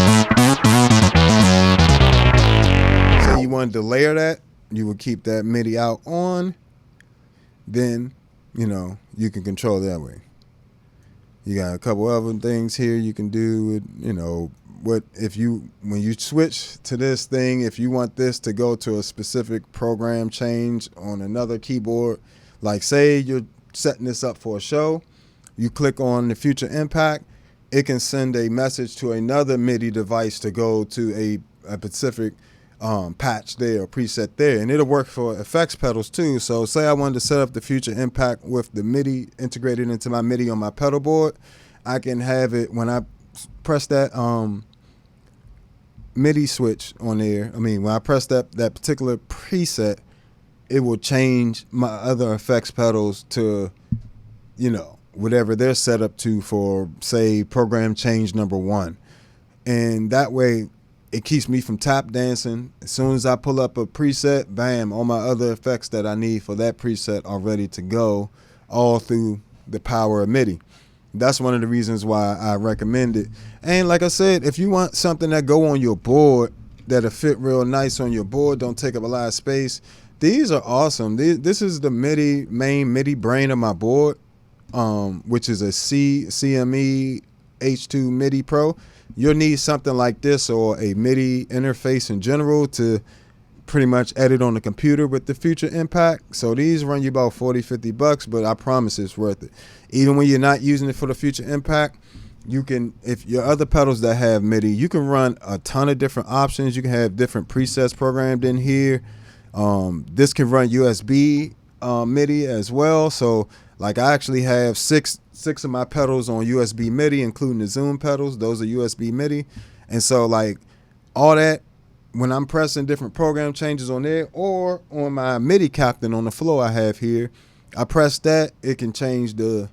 you wanted to layer that, you would keep that MIDI out on, then you can control that way. You got a couple other things here you can do with, when you switch to this thing, if you want this to go to a specific program change on another keyboard, like say you're setting this up for a show, you click on the future impact, it can send a message to another MIDI device to go to a specific patch there or preset there, and it'll work for effects pedals too. So say I wanted to set up the future impact with the MIDI integrated into my MIDI on my pedal board, I can have it when I press that MIDI switch on there. When I press that particular preset, it will change my other effects pedals to, you know, whatever they're set up to for, say, program change number 1. And that way it keeps me from tap dancing. As soon as I pull up a preset, bam, all my other effects that I need for that preset are ready to go, all through the power of MIDI. That's one of the reasons why I recommend it. And like I said, if you want something that go on your board, that'll fit real nice on your board, don't take up a lot of space, these are awesome. This is the main MIDI brain of my board, which is a CME H2 MIDI Pro. You'll need something like this or a MIDI interface in general to pretty much edit on the computer with the Future Impact. So these run you about $40-50, but I promise it's worth it. Even when you're not using it for the Future Impact, you can, if your other pedals that have MIDI, you can run a ton of different options. You can have different presets programmed in here. This can run USB MIDI as well. So like I actually have six of my pedals on USB MIDI, including the Zoom pedals. Those are USB MIDI. And so like all that, when I'm pressing different program changes on there or on my MIDI captain on the floor I have here, I press that, it can change the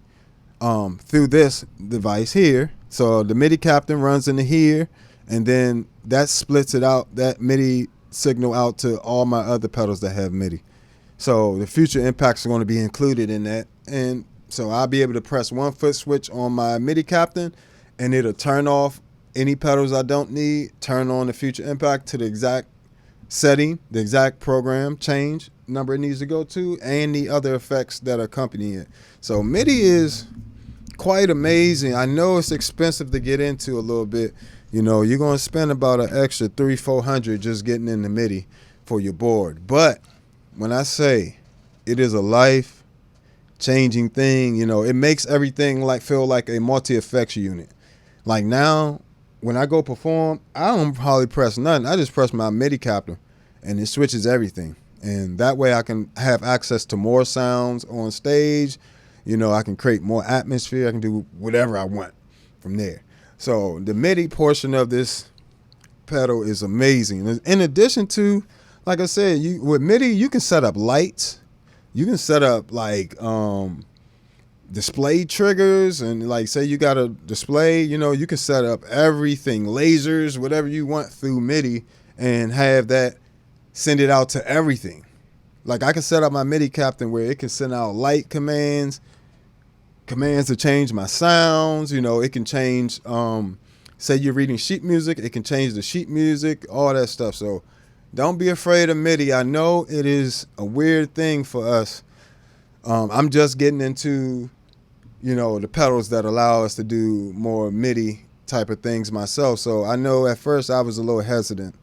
through this device here. So the MIDI captain runs into here, and then that splits it out, that MIDI signal out to all my other pedals that have MIDI. So the Future Impacts are going to be included in that. And so I'll be able to press one foot switch on my MIDI captain, and it'll turn off any pedals I don't need, turn on the Future Impact to the exact setting, the exact program change number it needs to go to, and the other effects that accompany it. So MIDI is quite amazing. I know it's expensive to get into a little bit. You know, you're going to spend about an extra $300-400 just getting into MIDI for your board. But when I say it is a life-changing thing, you know, it makes everything like feel like a multi-effects unit. Like now, when I go perform, I don't probably press nothing. I just press my MIDI captain, and it switches everything. And that way I can have access to more sounds on stage. You know, I can create more atmosphere. I can do whatever I want from there. So the MIDI portion of this pedal is amazing. In addition to, like I said, with MIDI, you can set up lights. You can set up like display triggers, and like say you got a display, you know, you can set up everything, lasers, whatever you want through MIDI, and have that send it out to everything. Like I can set up my MIDI captain where it can send out light commands to change my sounds. You know, it can change, say you're reading sheet music, it can change the sheet music, all that stuff. So don't be afraid of MIDI. I know it is a weird thing for us. I'm just getting into, you know, the pedals that allow us to do more MIDI type of things myself. So I know at first I was a little hesitant,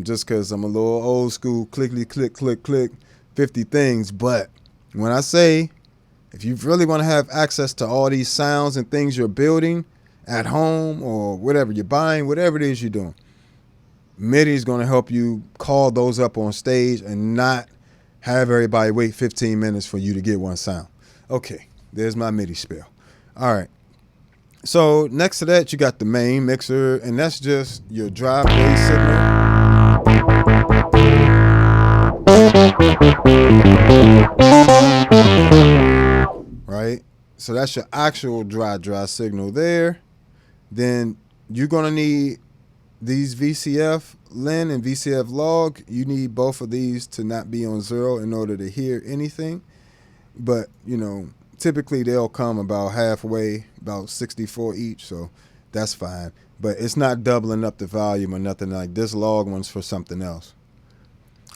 just because I'm a little old school, clickety, click, click, click, 50 things. But when I say, if you really want to have access to all these sounds and things you're building at home or whatever you're buying, whatever it is you're doing, MIDI is going to help you call those up on stage and not have everybody wait 15 minutes for you to get one sound. Okay, there's my MIDI spiel. All right. So next to that, you got the main mixer, and that's just your drive bass signal. Right? So that's your actual dry signal there. Then you're going to need these VCF Lin and VCF log. You need both of these to not be on 0 in order to hear anything. But, you know, typically they'll come about halfway, about 64 each, so that's fine. But it's not doubling up the volume or nothing like this. Log one's for something else.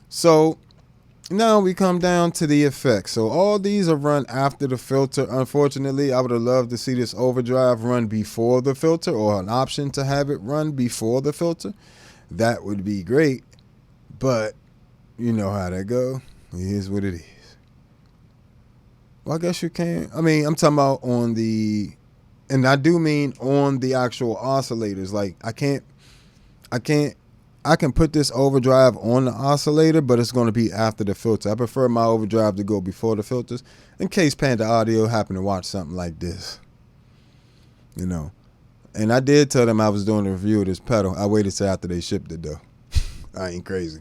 So now we come down to the effects. So all these are run after the filter. Unfortunately, I would have loved to see this overdrive run before the filter, or an option to have it run before the filter. That would be great, but you know how that go. It is what it is. Well, I guess you can. I mean, I'm talking about on the, and I do mean on the actual oscillators. Like I can put this overdrive on the oscillator, but it's going to be after the filter. I prefer my overdrive to go before the filters, in case Panda Audio happen to watch something like this. You know. And I did tell them I was doing a review of this pedal. I waited till after they shipped it, though. I ain't crazy.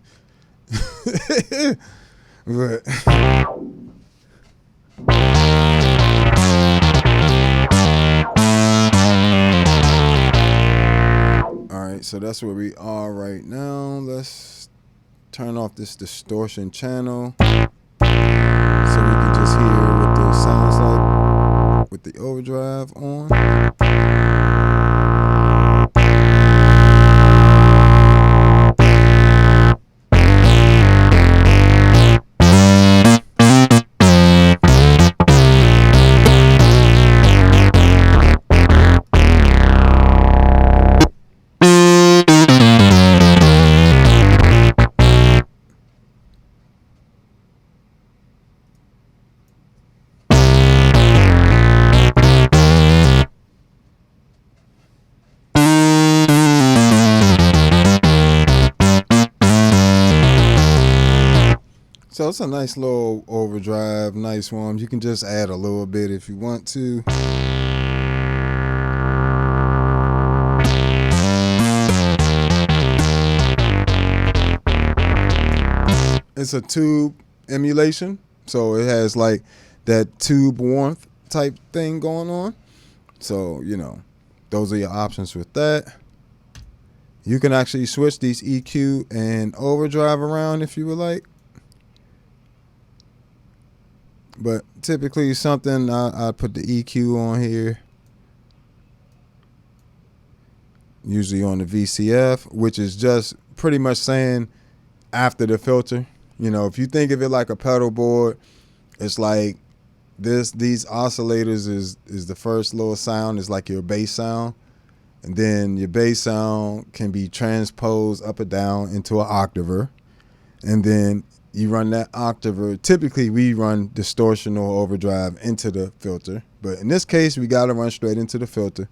But all right, so that's where we are right now. Let's turn off this distortion channel so we can just hear what the sounds like with the overdrive on. So it's a nice little overdrive, nice one. You can just add a little bit if you want to. It's a tube emulation, so it has like that tube warmth type thing going on. So, you know, those are your options with that. You can actually switch these EQ and overdrive around if you would like. But typically something, I put the EQ on here. Usually on the VCF, which is just pretty much saying after the filter. You know, if you think of it like a pedal board, it's like these oscillators is the first little sound, is like your bass sound. And then your bass sound can be transposed up or down into an octaver. And then you run that octaver. Typically, we run distortion or overdrive into the filter. But in this case, we got to run straight into the filter.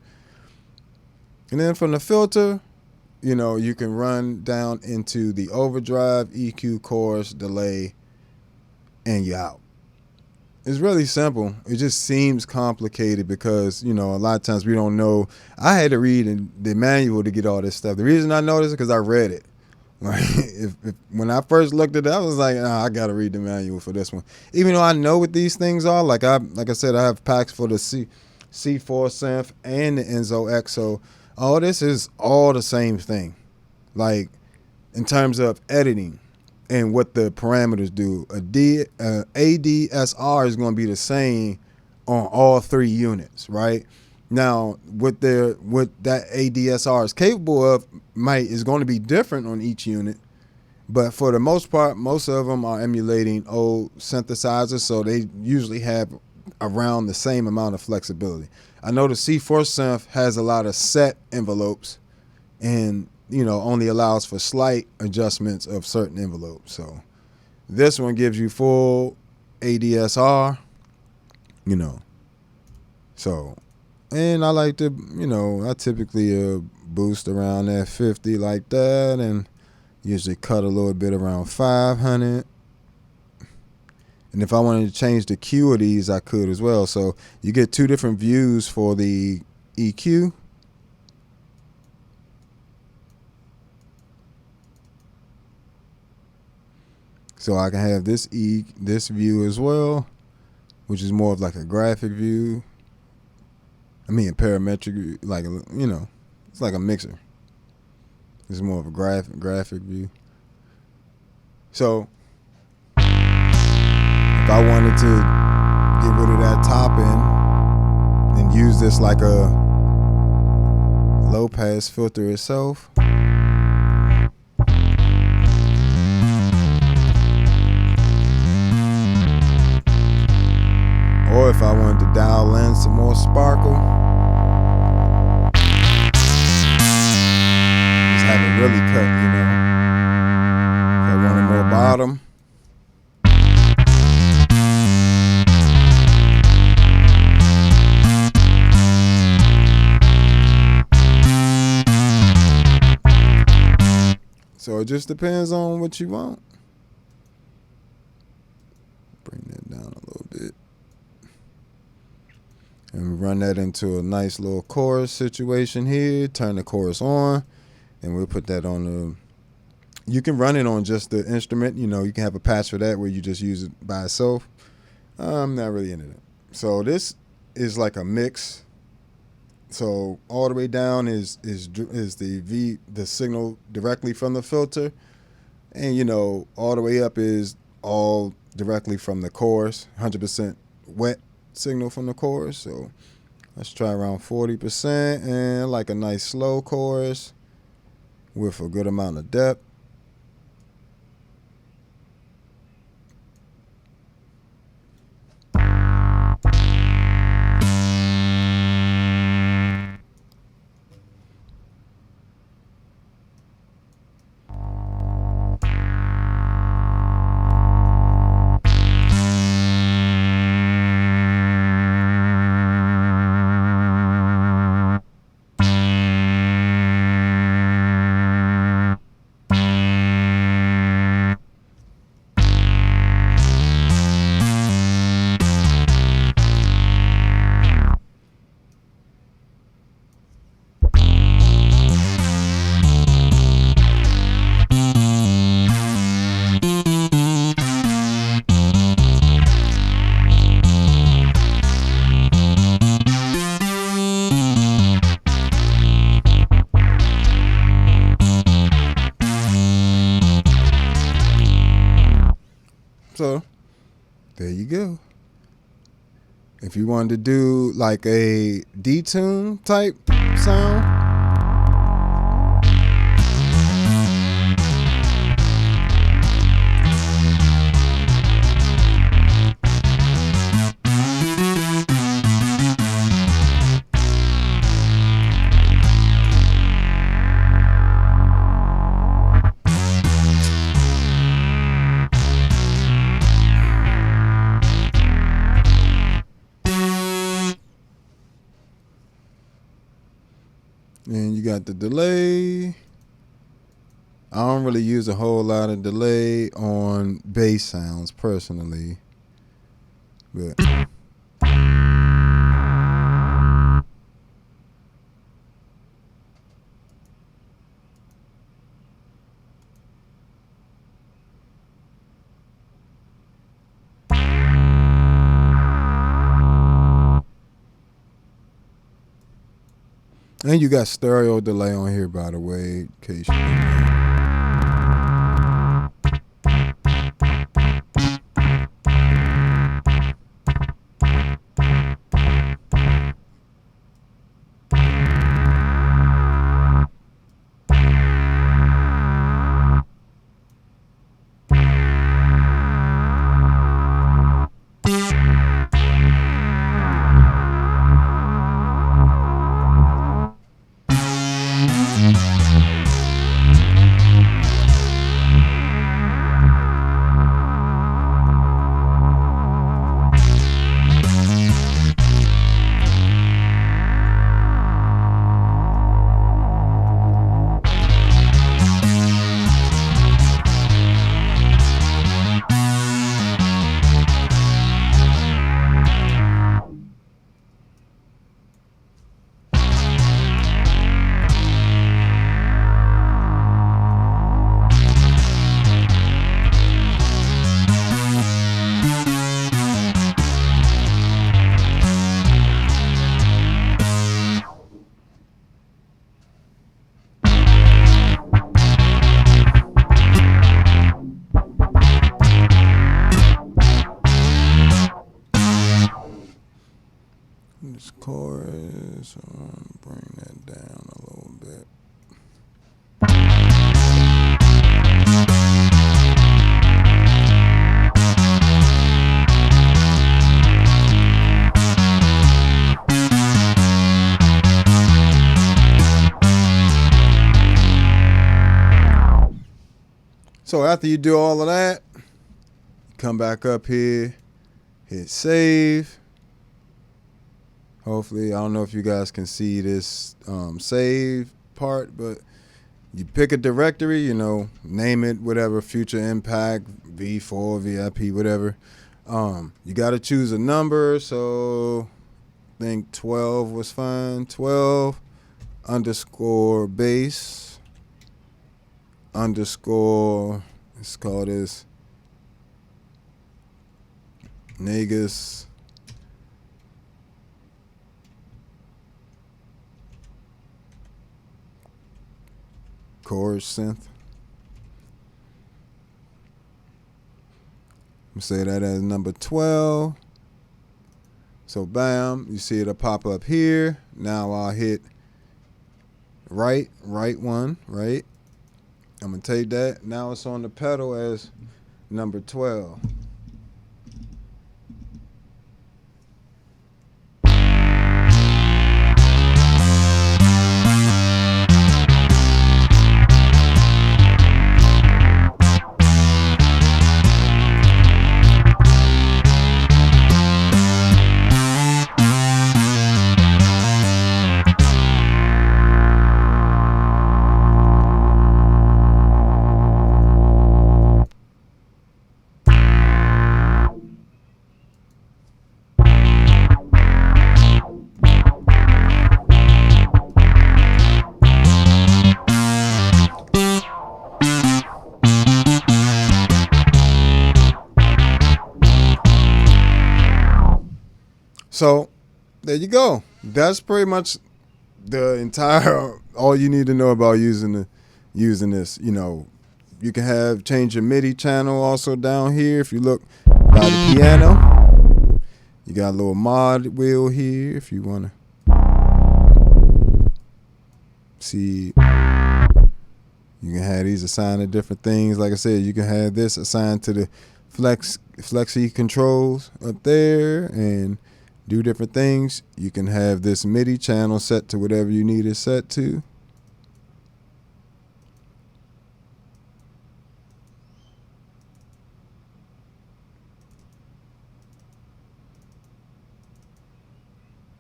And then from the filter, you know, you can run down into the overdrive, EQ, chorus, delay, and you're out. It's really simple. It just seems complicated because, you know, a lot of times we don't know. I had to read the manual to get all this stuff. The reason I know this is because I read it. Like, when I first looked at it, I was like, I got to read the manual for this one. Even though I know what these things are, like I said, I have packs for the C4 Synth and the Enzo X. So all this is all the same thing. Like, in terms of editing and what the parameters do, ADSR is going to be the same on all three units, right? Now, what that ADSR is capable of is going to be different on each unit, but for the most part, most of them are emulating old synthesizers, so they usually have around the same amount of flexibility. I know the C4 Synth has a lot of set envelopes and, you know, only allows for slight adjustments of certain envelopes. So this one gives you full ADSR, you know. So, and I like to, you know, I typically boost around that 50 like that, and usually cut a little bit around 500. And if I wanted to change the Q of these, I could as well. So you get two different views for the EQ. So I can have this view as well, which is more of like a graphic view. I mean, a parametric, like, you know, it's like a mixer. It's more of a graphic view. So if I wanted to get rid of that top end and use this like a low pass filter itself, or if I wanted to dial in some more sparkle, just have it really cut, you know. If I wanted more bottom, so it just depends on what you want. Bring that down a little bit. And we run that into a nice little chorus situation here. Turn the chorus on. And we'll put that on You can run it on just the instrument. You know, you can have a patch for that where you just use it by itself. I'm not really into that. So this is like a mix. So all the way down is the signal directly from the filter, and you know all the way up is all directly from the chorus, 100% wet signal from the chorus. So let's try around 40% and like a nice slow chorus with a good amount of depth. So there you go. If you wanted to do like a detune type sound, and you got the delay. I don't really use a whole lot of delay on bass sounds personally, but and you got stereo delay on here, by the way, in case you didn't know. This chorus, bring that down a little bit. So after you do all of that, come back up here, hit save. Hopefully, I don't know if you guys can see this save part, but you pick a directory, you know, name it whatever, Future Impact, V4, VIP, whatever. You got to choose a number, so I think 12 was fine. 12 _ bass underscore, let's call this Negus chorus synth. I'm gonna say that as number 12. So bam, you see it'll pop up here. Now I'll hit right one, right. I'm gonna take that. Now it's on the pedal as number 12. So there you go. That's pretty much the entire all you need to know about using this. You know, you can change your MIDI channel also down here. If you look by the piano, you got a little mod wheel here if you want to see. You can have these assigned to different things. Like I said, you can have this assigned to the flexi controls up there and do different things. You can have this MIDI channel set to whatever you need it set to.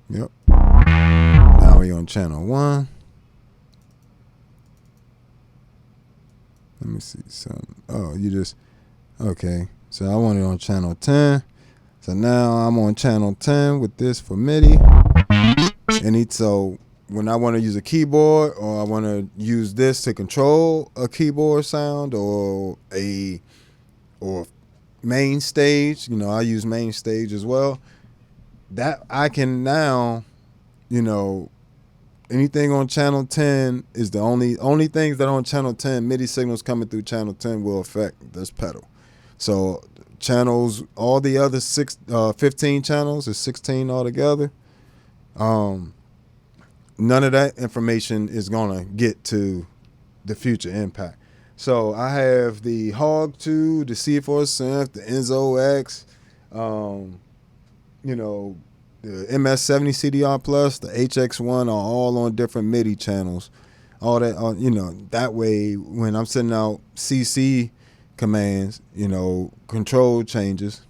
Yep. Now we're on channel 1. Let me see something. Oh, you just, okay. So I want it on channel 10. So now I'm on channel 10 with this for MIDI. And so when I want to use a keyboard or I want to use this to control a keyboard sound or main stage, you know, I use main stage as well. That I can now, you know, anything on channel 10 is the only things that are on channel 10, MIDI signals coming through channel 10 will affect this pedal. So channels, all the other 15 channels, is 16 altogether. None of that information is gonna get to the future impact. So I have the Hog 2, the C4 Synth, the Enzo X, you know, the MS-70 CDR Plus, the HX1 are all on different MIDI channels. All that, you know, that way when I'm sending out CC commands, you know, control changes,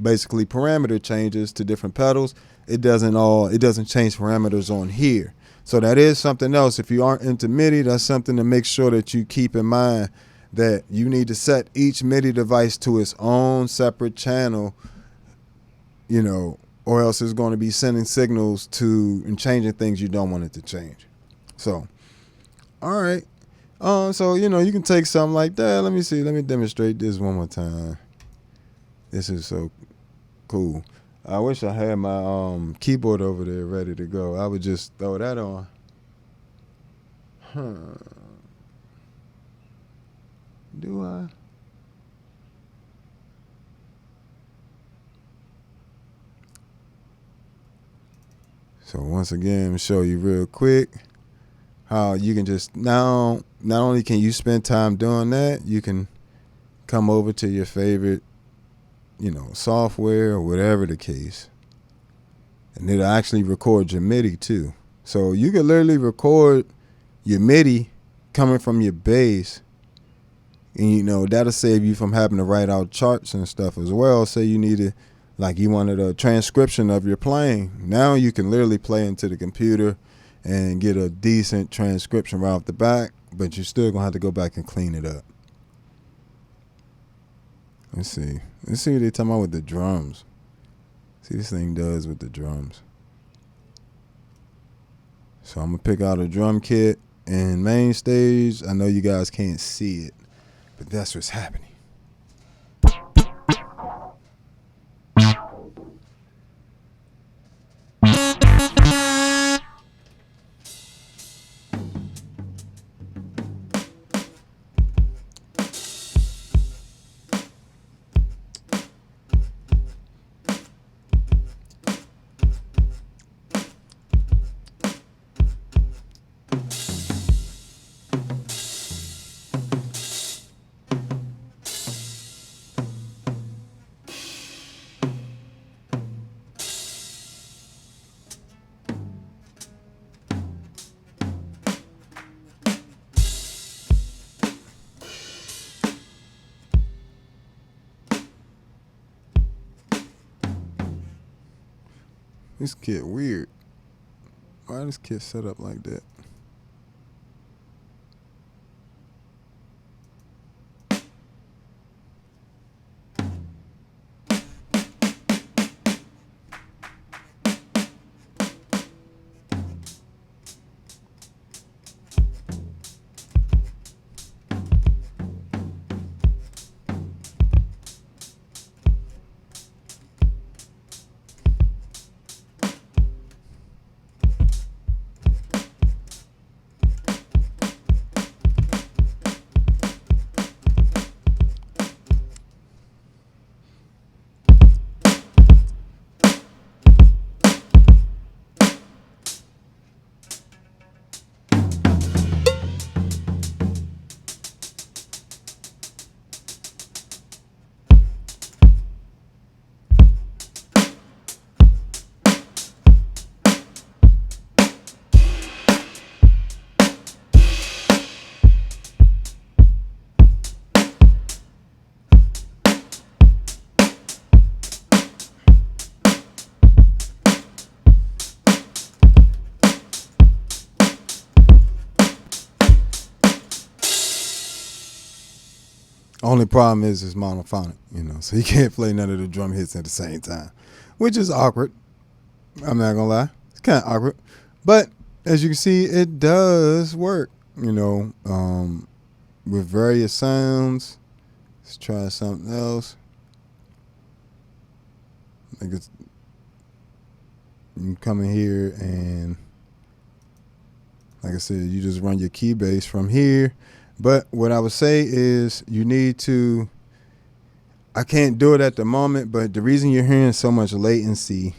basically parameter changes to different pedals, it doesn't change parameters on here. So that is something else. If you aren't into MIDI, that's something to make sure that you keep in mind, that you need to set each MIDI device to its own separate channel, you know, or else it's going to be sending signals to and changing things you don't want it to change. So, all right. So, you know, you can take something like that. Let me see. Let me demonstrate this one more time. This is so cool. I wish I had my keyboard over there ready to go. I would just throw that on. Do I? So once again, show you real quick how you can just now, not only can you spend time doing that, you can come over to your favorite, you know, software or whatever the case, and it'll actually record your MIDI too. So you can literally record your MIDI coming from your bass, and you know that'll save you from having to write out charts and stuff as well. Say you needed, like you wanted a transcription of your playing. Now you can literally play into the computer and get a decent transcription right off the back, but you're still gonna have to go back and clean it up. Let's see what they're talking about with the drums. See this thing does with the drums. So I'm gonna pick out a drum kit in main stage. I know you guys can't see it, but that's what's happening. This kit weird. Why this kit set up like that? Only problem is it's monophonic, you know, so you can't play none of the drum hits at the same time, which is awkward. I'm not gonna lie, it's kind of awkward, but as you can see, it does work, you know, with various sounds. Let's try something else. Like it's, you can come in here and, like I said, you just run your key bass from here. But what I would say is you need to, I can't do it at the moment, but the reason you're hearing so much latency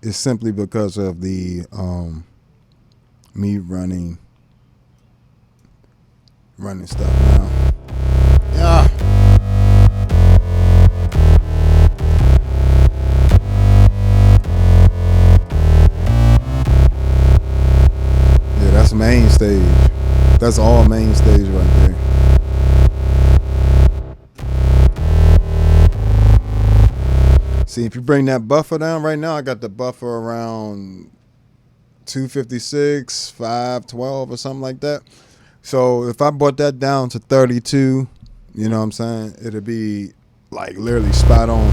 is simply because of the me running stuff now. Yeah. Yeah, that's main stage. That's all main stage right there. See, if you bring that buffer down right now, I got the buffer around 256, 512 or something like that. So if I brought that down to 32, you know what I'm saying? It'll be like literally spot on.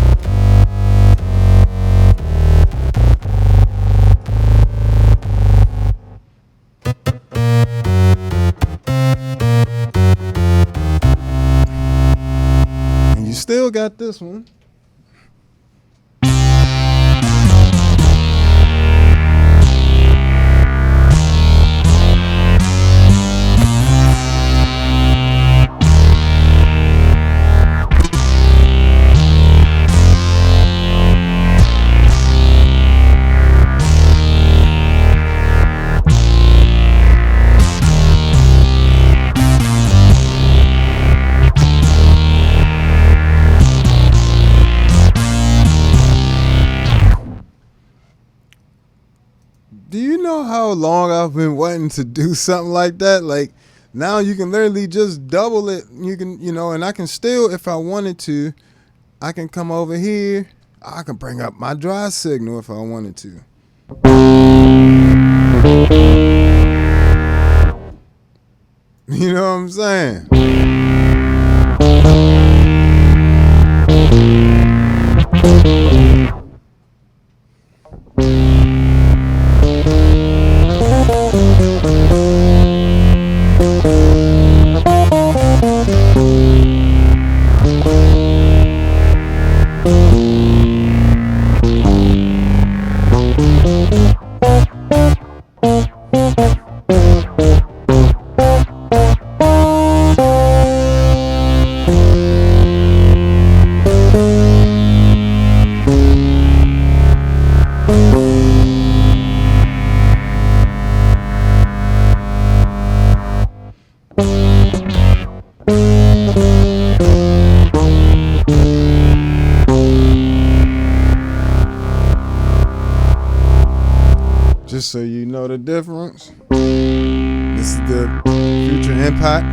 Still got this one. Do you know how long I've been wanting to do something like that? Like now you can literally just double it. You can, you know, and I can still, if I wanted to, I can come over here. I can bring up my dry signal if I wanted to. You know what I'm saying? Just so you know the difference. This is the Future Impact.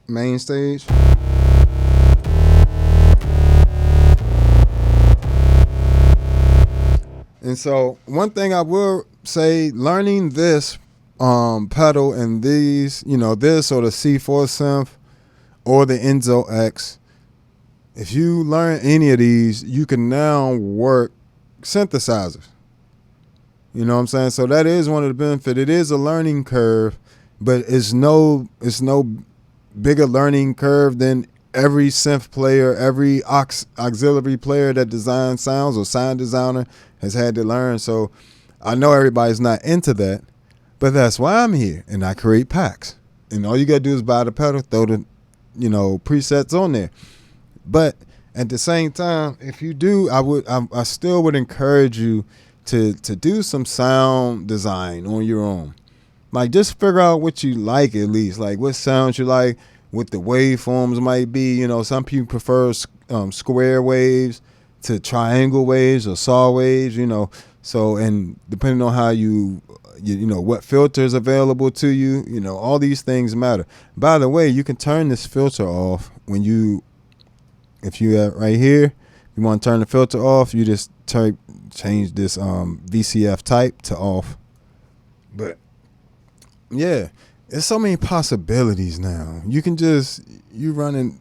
Main stage. And so one thing I will say, learning this pedal and these, this or the C4 synth or the Enzo X, if you learn any of these, you can now work synthesizers. You know what I'm saying? So that is one of the benefits. It is a learning curve, but it's no bigger learning curve than every synth player, every auxiliary player that designs sounds or sound designer has had to learn. So I know everybody's not into that, but that's why I'm here, and I create packs. And all you gotta do is buy the pedal, throw the presets on there. But at the same time, if you do, I still would encourage you to do some sound design on your own. Like, just figure out what you like, at least, like what sounds you like, what the waveforms might be. Some people prefer square waves to triangle waves or saw waves. So, and depending on how you what filter is available to you, all these things matter. By the way, you can turn this filter off when if you have right here, you want to turn the filter off, you just change this VCF type to off. But yeah, there's so many possibilities now. You can you running,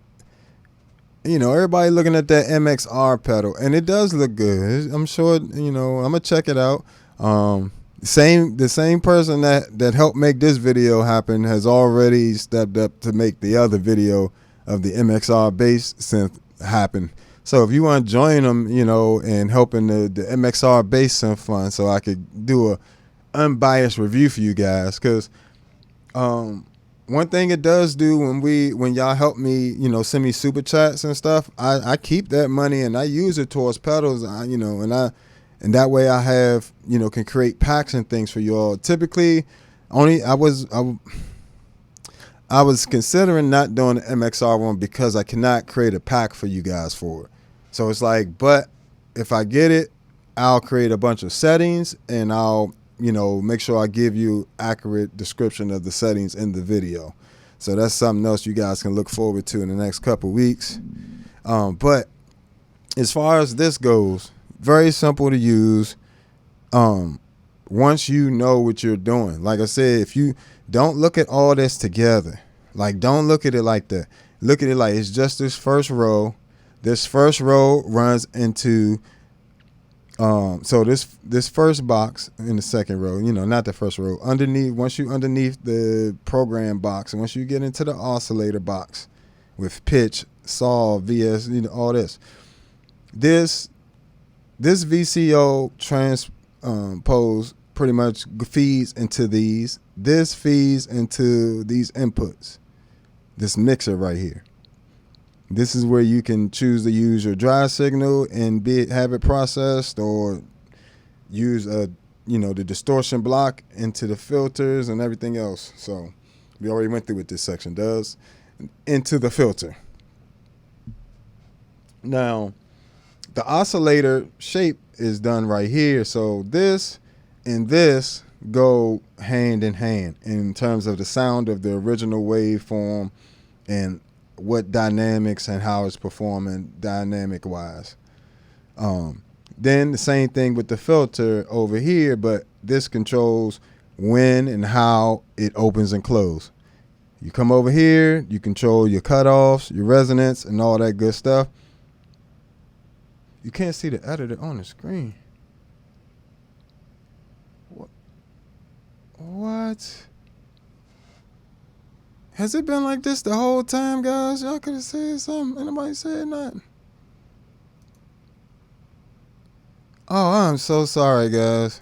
everybody looking at that MXR pedal, and it does look good. I'm sure, I'm gonna check it out. The same person that helped make this video happen has already stepped up to make the other video of the MXR bass synth happen. So if you want to join them, and helping the MXR bass synth fund, so I could do a unbiased review for you guys, because one thing it does do when y'all help me, send me super chats and stuff, I keep that money and I use it towards pedals, and that way I have, can create packs and things for y'all. Typically, I was considering not doing the MXR one because I cannot create a pack for you guys for it. So it's like, but if I get it, I'll create a bunch of settings and I'll, make sure I give you accurate description of the settings in the video. So that's something else you guys can look forward to in the next couple weeks. But as far as this goes, very simple to use. Once you know what you're doing, like I said, if you don't look at all this together, like don't look at it like that. Look at it like it's just this first row. This first row runs into so this first box in the second row, not the first row. Once you underneath the program box, and once you get into the oscillator box with pitch, saw, VS, all this. This VCO transpose pretty much feeds into these. This feeds into these inputs. This mixer right here. This is where you can choose to use your dry signal and have it processed, or use the distortion block into the filters and everything else. So we already went through what this section does. Into the filter. Now, the oscillator shape is done right here. So this and this go hand in hand in terms of the sound of the original waveform and what dynamics and how it's performing dynamic wise. Then the same thing with the filter over here, but this controls when and how it opens and closes. You come over here, you control your cutoffs, your resonance, and all that good stuff. You can't see the editor on the screen. What? Has it been like this the whole time, guys? Y'all could have said something. Anybody said nothing? Oh, I'm so sorry, guys.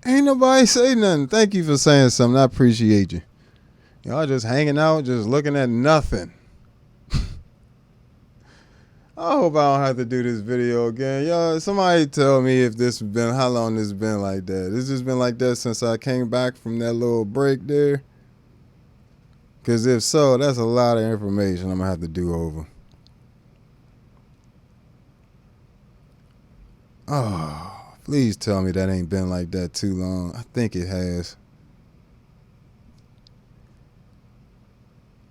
Ain't nobody say nothing. Thank you for saying something. I appreciate you. Y'all just hanging out, just looking at nothing. I hope I don't have to do this video again. Y'all, somebody tell me if this been, how long this been like that. This just been like that since I came back from that little break there. Because if so, that's a lot of information I'm going to have to do over. Oh, please tell me that ain't been like that too long. I think it has.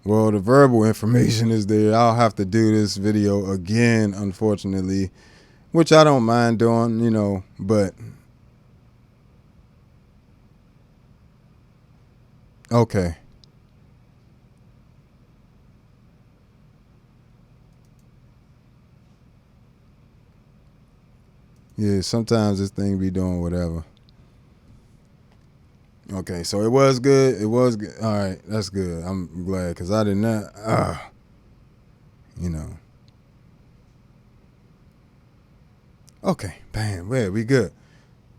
Well, the verbal information is there. I'll have to do this video again, unfortunately, which I don't mind doing, you know, but okay. Yeah, sometimes this thing be doing whatever. Okay, so it was good. It was good. All right, that's good. I'm glad because I did not, you know. Okay, bam, yeah, we good.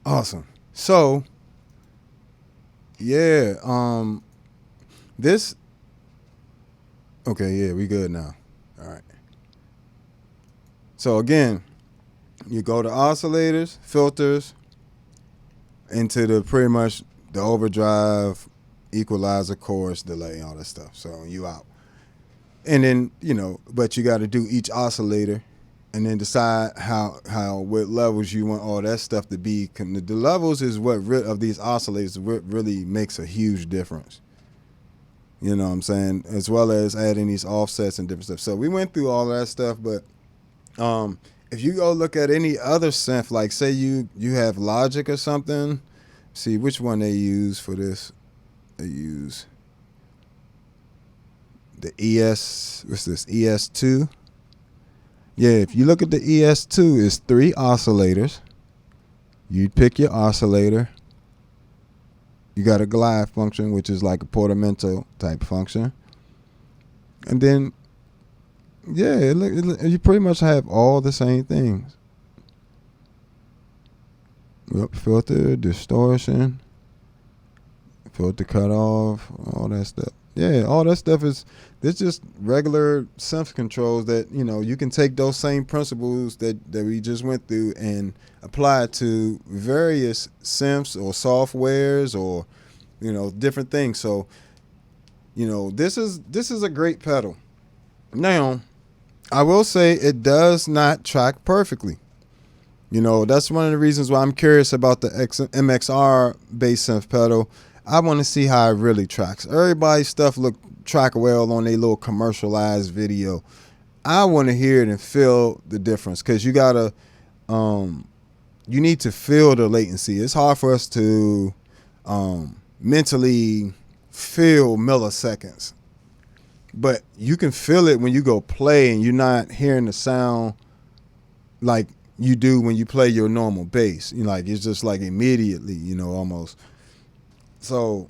Awesome. So, yeah, this, okay, yeah, we good now. All right. So again, you go to oscillators, filters, into the pretty much the overdrive, equalizer, chorus, delay, all that stuff. So you out. And then, you know, but you got to do each oscillator and then decide what levels you want all that stuff to be. The levels is what of these oscillators what really makes a huge difference. You know what I'm saying? As well as adding these offsets and different stuff. So we went through all that stuff, but if you go look at any other synth, like say you have Logic or something, see which one they use for this. They use the ES, what's this, ES2? Yeah, if you look at the ES2, it's 3 oscillators. You pick your oscillator. You got a glide function, which is like a portamento type function. And then, yeah, you pretty much have all the same things. Yep, filter, distortion, filter cutoff, all that stuff. Yeah, all that stuff is, it's just regular synth controls that, you know, you can take those same principles that we just went through and apply it to various synths or softwares or, you know, different things. So, you know, this is a great pedal. Now, I will say it does not track perfectly. You know, that's one of the reasons why I'm curious about the MXR bass synth pedal. I want to see how it really tracks. Everybody's stuff track well on their little commercialized video. I want to hear it and feel the difference because you gotta, you need to feel the latency. It's hard for us to mentally feel milliseconds, but you can feel it when you go play and you're not hearing the sound like you do when you play your normal bass. You know, like it's just like immediately, you know, almost. So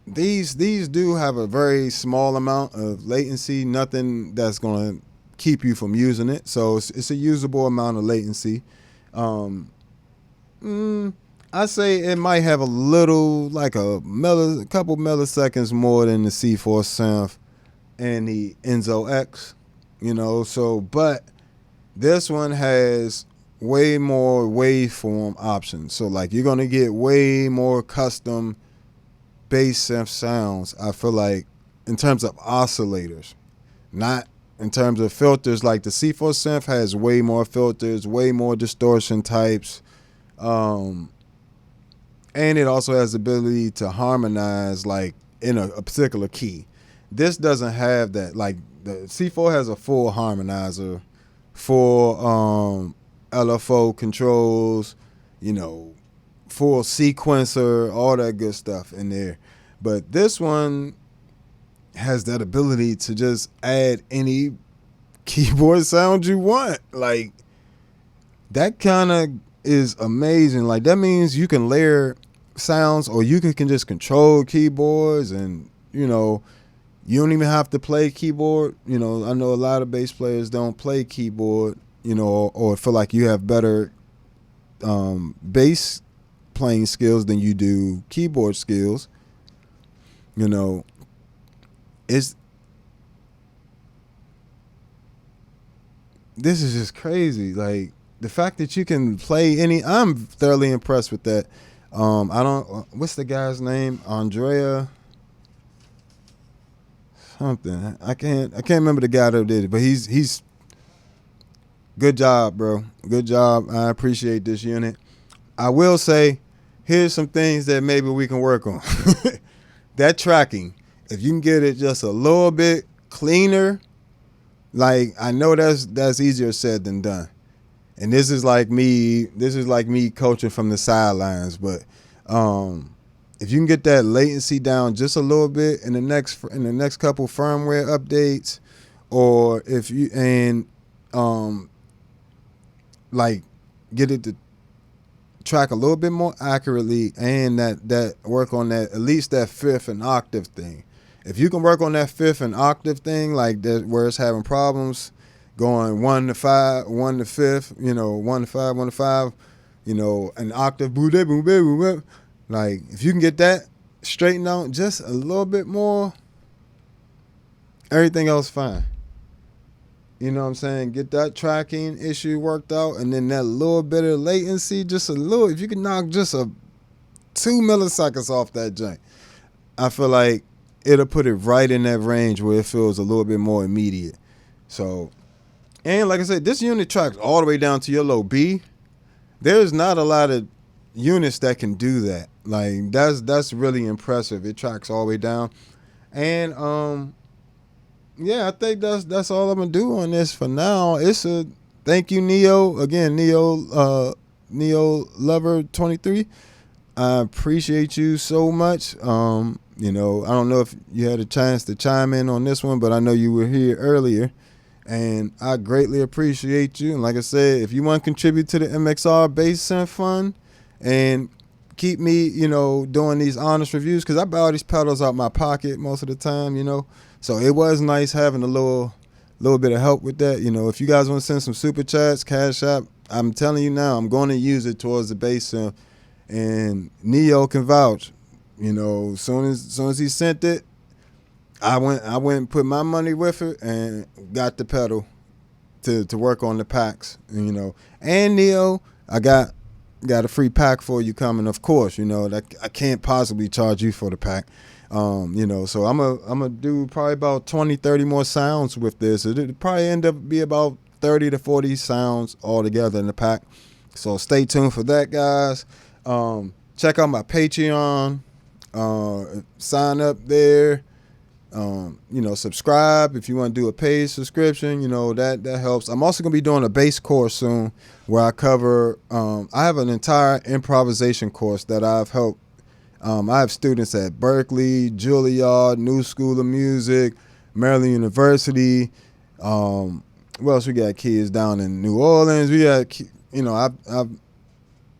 these do have a very small amount of latency, nothing that's going to keep you from using it. So it's a usable amount of latency. I say it might have a little, like a couple milliseconds more than the C4 synth and the Enzo X, you know. So, but this one has way more waveform options. So like you're gonna get way more custom bass synth sounds, I feel like, in terms of oscillators, not in terms of filters. Like the C4 synth has way more filters, way more distortion types, and it also has the ability to harmonize like in a particular key. This doesn't have that. Like the C4 has a full harmonizer, full LFO controls, you know, full sequencer, all that good stuff in there. But this one has that ability to just add any keyboard sound you want. Like that kind of is amazing. Like that means you can layer sounds, or you can just control keyboards, and you know, you don't even have to play keyboard. You know, I know a lot of bass players don't play keyboard, you know, or feel like you have better bass playing skills than you do keyboard skills. You know, this is just crazy. Like the fact that you can play any, I'm thoroughly impressed with that. I don't. What's the guy's name? Andrea something. I can't remember the guy that did it, but he's good job, bro. Good job. I appreciate this unit. I will say, here's some things that maybe we can work on. That tracking, if you can get it just a little bit cleaner, like I know that's easier said than done. And this is like me coaching from the sidelines, but if you can get that latency down just a little bit in the next couple firmware updates, or if you like get it to track a little bit more accurately, and that work on that, at least that fifth and octave thing. If you can work on that fifth and octave thing, like that where it's having problems going 1 to 5, 1 to fifth, 1 to 5, 1 to 5, an octave, boom, boom, boom, boom. Like if you can get that straightened out just a little bit more, everything else fine. You know what I'm saying? Get that tracking issue worked out, and then that little bit of latency, just a little. If you can knock just 2 milliseconds off that joint, I feel like it'll put it right in that range where it feels a little bit more immediate. So, and like I said, this unit tracks all the way down to your low B. There's not a lot of units that can do that. Like that's really impressive. It tracks all the way down, and yeah, I think that's all I'm gonna do on this for now. It's a thank you, Neo. Again, Neo Lover 23. I appreciate you so much. I don't know if you had a chance to chime in on this one, but I know you were here earlier, and I greatly appreciate you. And like I said, if you want to contribute to the MXR Bass Synth Fund and keep me, doing these honest reviews, because I buy all these pedals out my pocket most of the time, So it was nice having a little bit of help with that. If you guys want to send some super chats, Cash App, I'm telling you now, I'm going to use it towards the bass synth. And Neo can vouch. Soon as he sent it, I went and put my money with it and got the pedal to work on the packs. And Neo, I got a free pack for you coming, of course. That I can't possibly charge you for the pack. So I'm gonna do probably about 20, 30 more sounds with this. It'll probably end up be about 30 to 40 sounds altogether in the pack. So stay tuned for that, guys. Check out my Patreon. Sign up there. Subscribe if you want to do a paid subscription. That helps. I'm also gonna be doing a bass course soon where I cover. I have an entire improvisation course that I've helped. I have students at Berkeley, Juilliard, New School of Music, Maryland University. What else we got? Kids down in New Orleans. We got,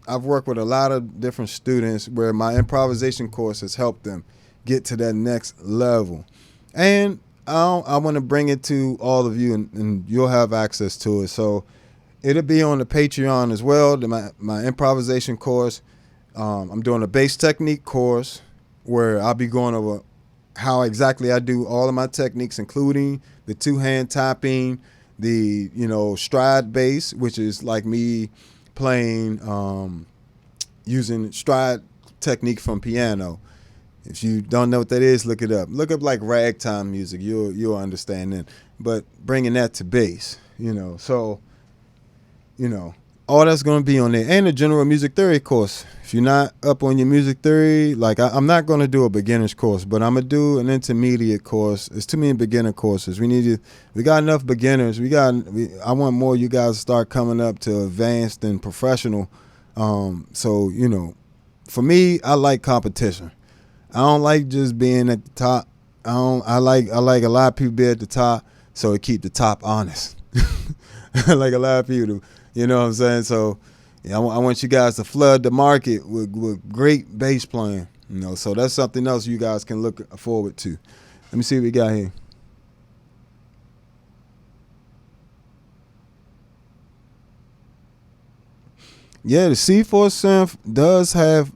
I've worked with a lot of different students where my improvisation course has helped them get to that next level. And I want to bring it to all of you, and you'll have access to it. So it'll be on the Patreon as well, my improvisation course. I'm doing a bass technique course where I'll be going over how exactly I do all of my techniques, including the two-hand tapping, the, stride bass, which is like me playing, using stride technique from piano. If you don't know what that is, look it up. Look up like ragtime music. You'll understand then. But bringing that to bass, all that's going to be on there. And the general music theory course. If you're not up on your music theory, like I'm not going to do a beginner's course, but I'm going to do an intermediate course. There's too many beginner courses. We got enough beginners. I want more of you guys to start coming up to advanced and professional. For me, I like competition. I don't like just being at the top. I like a lot of people be at the top, so it keep the top honest. I like a lot of people to, you know what I'm saying? So yeah, I want you guys to flood the market with great bass playing. So that's something else you guys can look forward to. Let me see what we got here. Yeah, the C4 synth does have.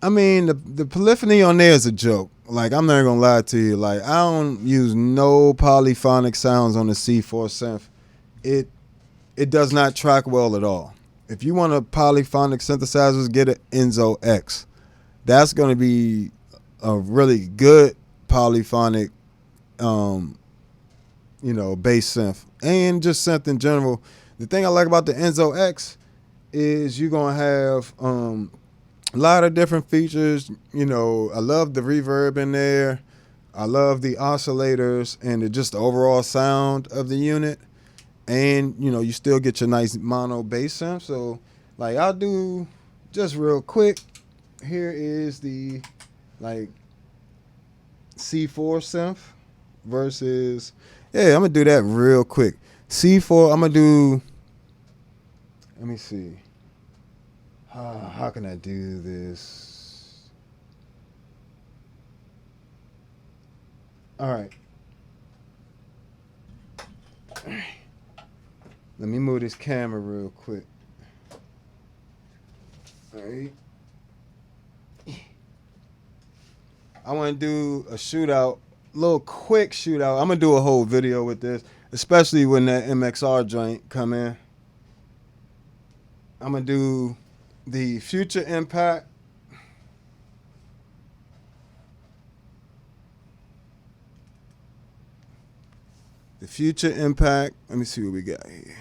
The polyphony on there is a joke. like I'm not gonna lie to you. Like I don't use no polyphonic sounds on the C4 synth. It does not track well at all. If you want a polyphonic synthesizers, get an Enzo X. That's gonna be a really good polyphonic, bass synth and just synth in general. The thing I like about the Enzo X is you're gonna have a lot of different features. I love the reverb in there. I love the oscillators and just the overall sound of the unit. And you still get your nice mono bass synth. So like I'll do just real quick. Here is the like C4 synth versus I'm gonna do that real quick. C4, I'm gonna do. Let me see. How can I do this? All right. Let me move this camera real quick. All right. I want to do a shootout, little quick shootout. I'm gonna do a whole video with this, especially when that MXR joint come in. I'm gonna do the Future Impact. The Future Impact. Let me see what we got here.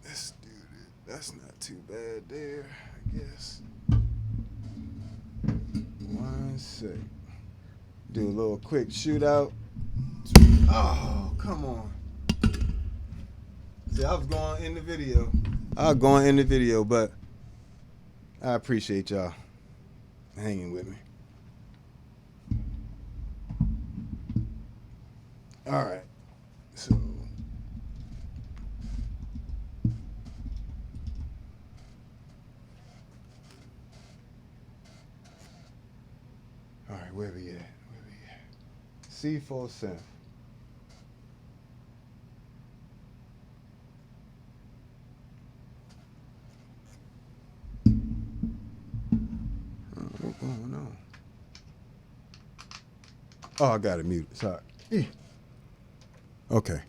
Let's do it. That's not too bad there, I guess. One sec. Do a little quick shootout. Oh, come on. See, I was going in the video. But I appreciate y'all hanging with me. All right. So. All right, where we at? C4 synth. What's going on? Oh, I got it muted. Sorry. Okay.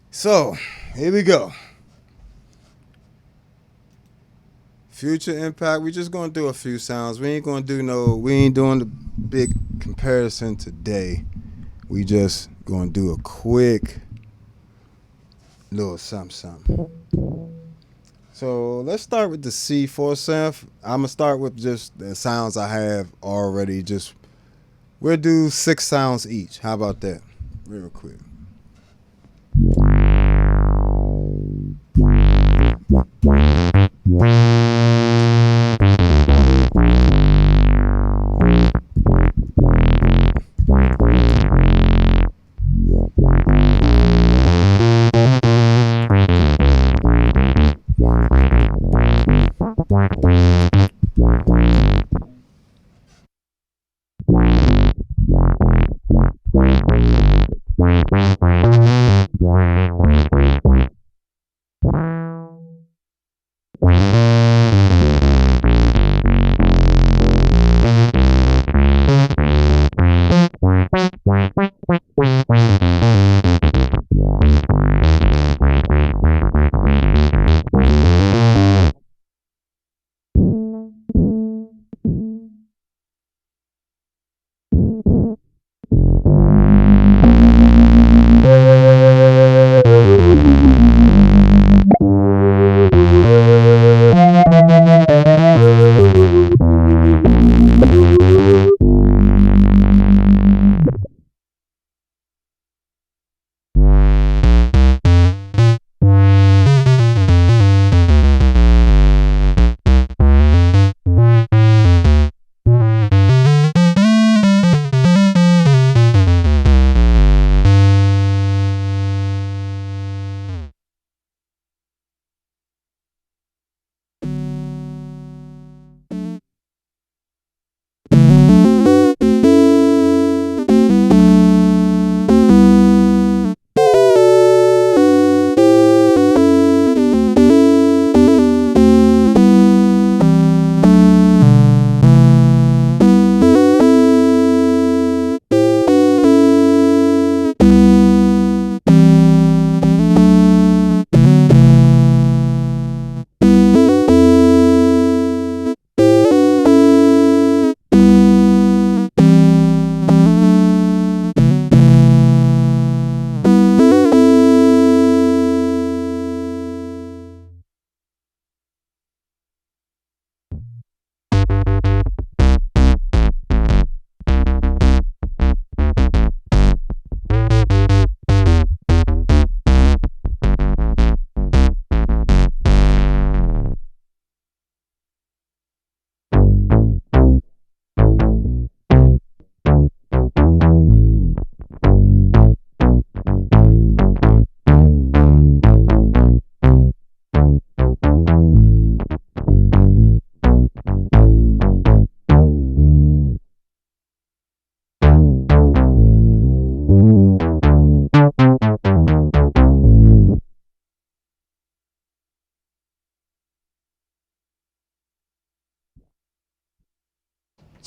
So, here we go. Future Impact. We just gonna do a few sounds. We ain't doing the big comparison today. We just gonna do a quick little something. So let's start with the C4 synth. I'm gonna start with just the sounds I have already. We'll do 6 sounds each. How about that? Real quick.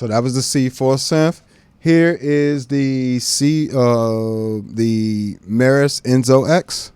So that was the C4 synth. Here is the the Meris Enzo X.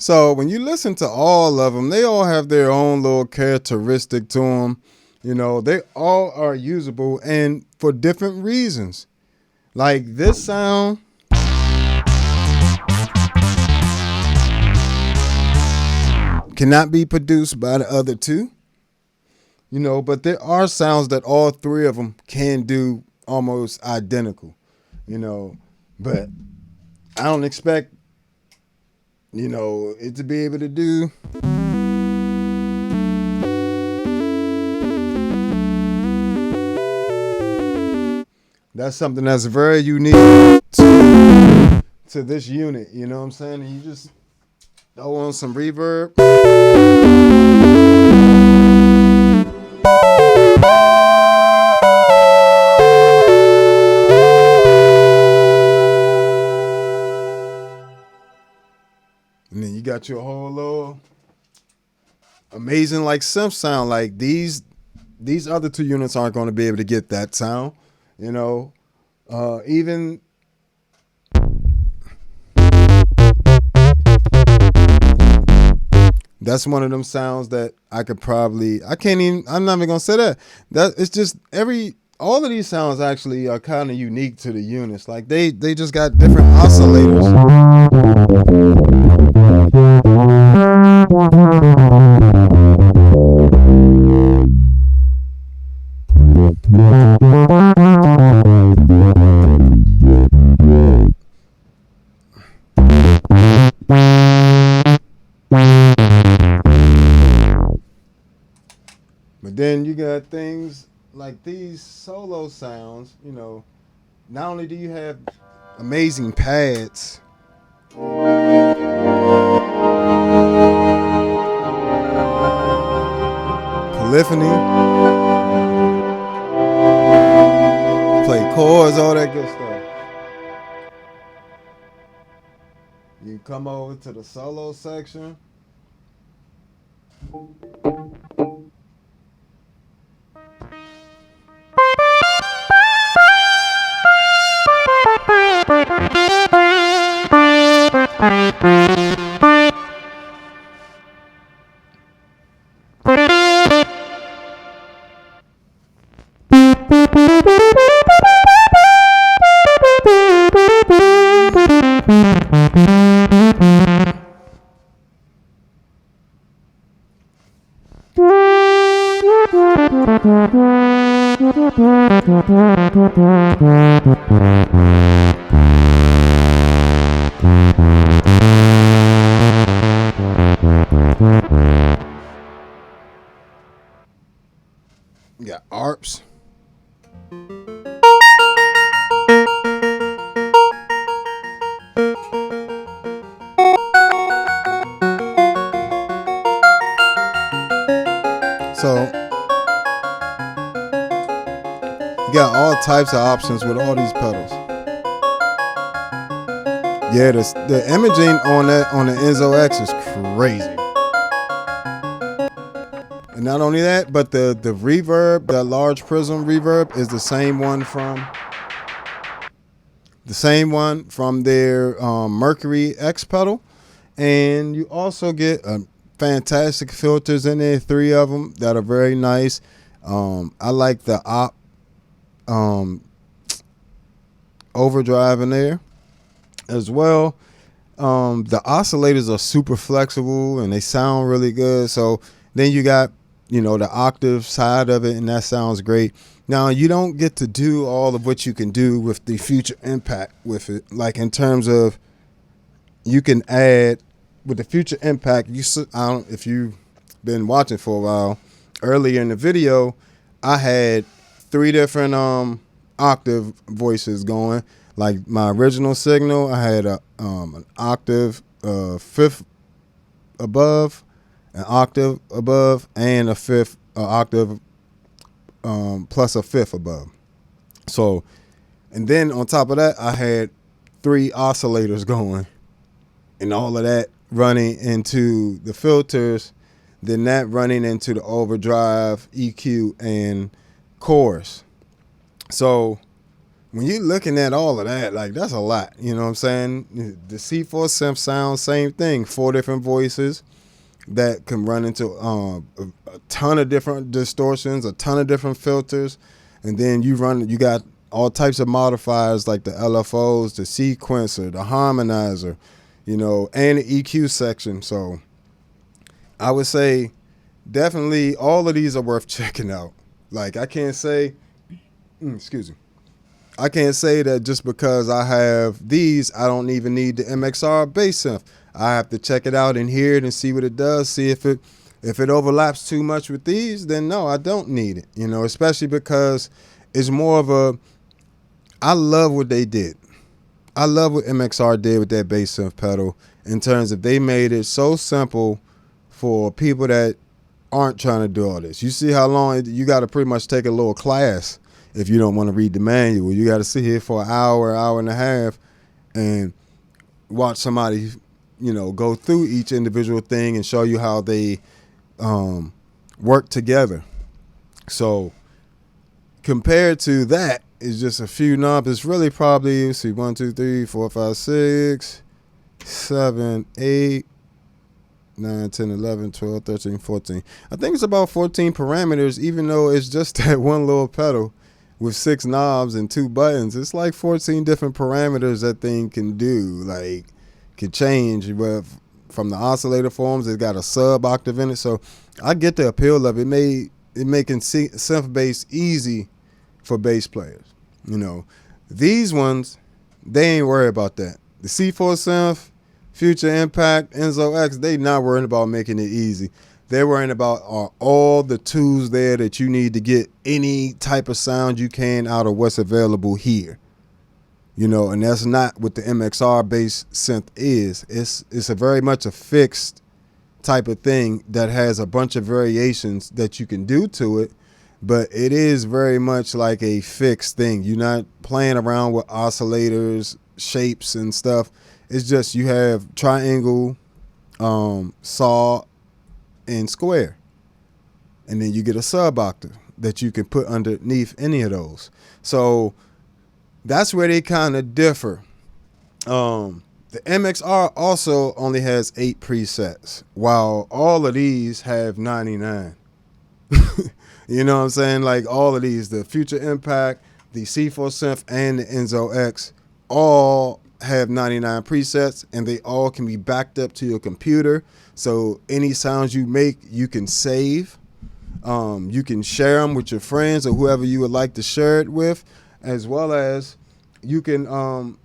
So when you listen to all of them, they all have their own little characteristic to them. You know, they all are usable and for different reasons. Like this sound cannot be produced by the other two. You know, but there are sounds that all three of them can do almost identical. You know, but I don't expect, you know, it to be able to do. That's something that's very unique to this unit. You know what I'm saying? And you just throw on some reverb. And then you got your whole little amazing like synth sound. Like these other two units aren't going to be able to get that sound. You know, even that's one of them sounds that I can't even, I'm not even going to say that. It's just all of these sounds actually are kind of unique to the units. Like they just got different oscillators. But then you got things like these solo sounds, you know, not only do you have amazing pads, polyphony, play chords, all that good stuff. You come over to the solo section. You got ARPs. So you got all types of options with all these pedals. Yeah, the imaging on the Enzo X is crazy. And not only that, but the reverb, that large prism reverb, is the same one from their Mercury X pedal. And you also get fantastic filters in there, 3 of them that are very nice. I like the overdrive in there as well. The oscillators are super flexible and they sound really good. So then you got, you know, the octave side of it, and that sounds great. Now, you don't get to do all of what you can do with the Future Impact with it. Like in terms of, you can add with the Future Impact. If you've been watching for a while, earlier in the video, I had 3 different octave voices going. Like my original signal, I had an octave, fifth above, an octave above, and a fifth octave plus a fifth above. So, and then on top of that, I had 3 oscillators going, and all of that running into the filters, then that running into the overdrive, EQ, and chorus. So when you're looking at all of that, like that's a lot. You know what I'm saying? The C4 synth sound, same thing. 4 different voices that can run into a ton of different distortions, a ton of different filters, and then you got all types of modifiers like the LFOs, the sequencer, the harmonizer, you know, and the EQ section. So I would say definitely all of these are worth checking out. Like I can't say, excuse me. I can't say that just because I have these, I don't even need the MXR bass synth. I have to check it out and hear it and see what it does. See if it overlaps too much with these, then no, I don't need it. You know, especially because it's more of a. I love what they did. I love what MXR did with that bass synth pedal in terms of they made it so simple for people that aren't trying to do all this. You see how long you got to pretty much take a little class if you don't want to read the manual. You got to sit here for an hour and a half and watch somebody, you know, go through each individual thing and show you how they work together. So compared to that, it's just a few knobs. It's really probably, let's see, 1, 2, 3, 4, 5, 6, 7, 8, 9, 10, 11, 12, 13, 14. I think it's about 14 parameters, even though it's just that one little pedal with 6 knobs and 2 buttons. It's like 14 different parameters that thing can do. Like, can change. But from the oscillator forms, it's got a sub octave in it. So I get the appeal of it. It making synth bass easy for bass players. You know, these ones, they ain't worried about that. The C4 synth, Future Impact, Enzo X, they not worrying about making it easy. They're worrying about are all the tools there that you need to get any type of sound you can out of what's available here. You know, and that's not what the MXR bass synth is. It's a very much a fixed type of thing that has a bunch of variations that you can do to it, but it is very much like a fixed thing. You're not playing around with oscillators, shapes, and stuff. It's just you have triangle, saw, and square. And then you get a sub octave that you can put underneath any of those. So that's where they kind of differ. The MXR also only has 8 presets, while all of these have 99. You know what I'm saying? Like all of these, the Future Impact, the C4 Synth, and the Enzo X, all have 99 presets, and they all can be backed up to your computer. So any sounds you make, you can save. You can share them with your friends or whoever you would like to share it with, as well as you can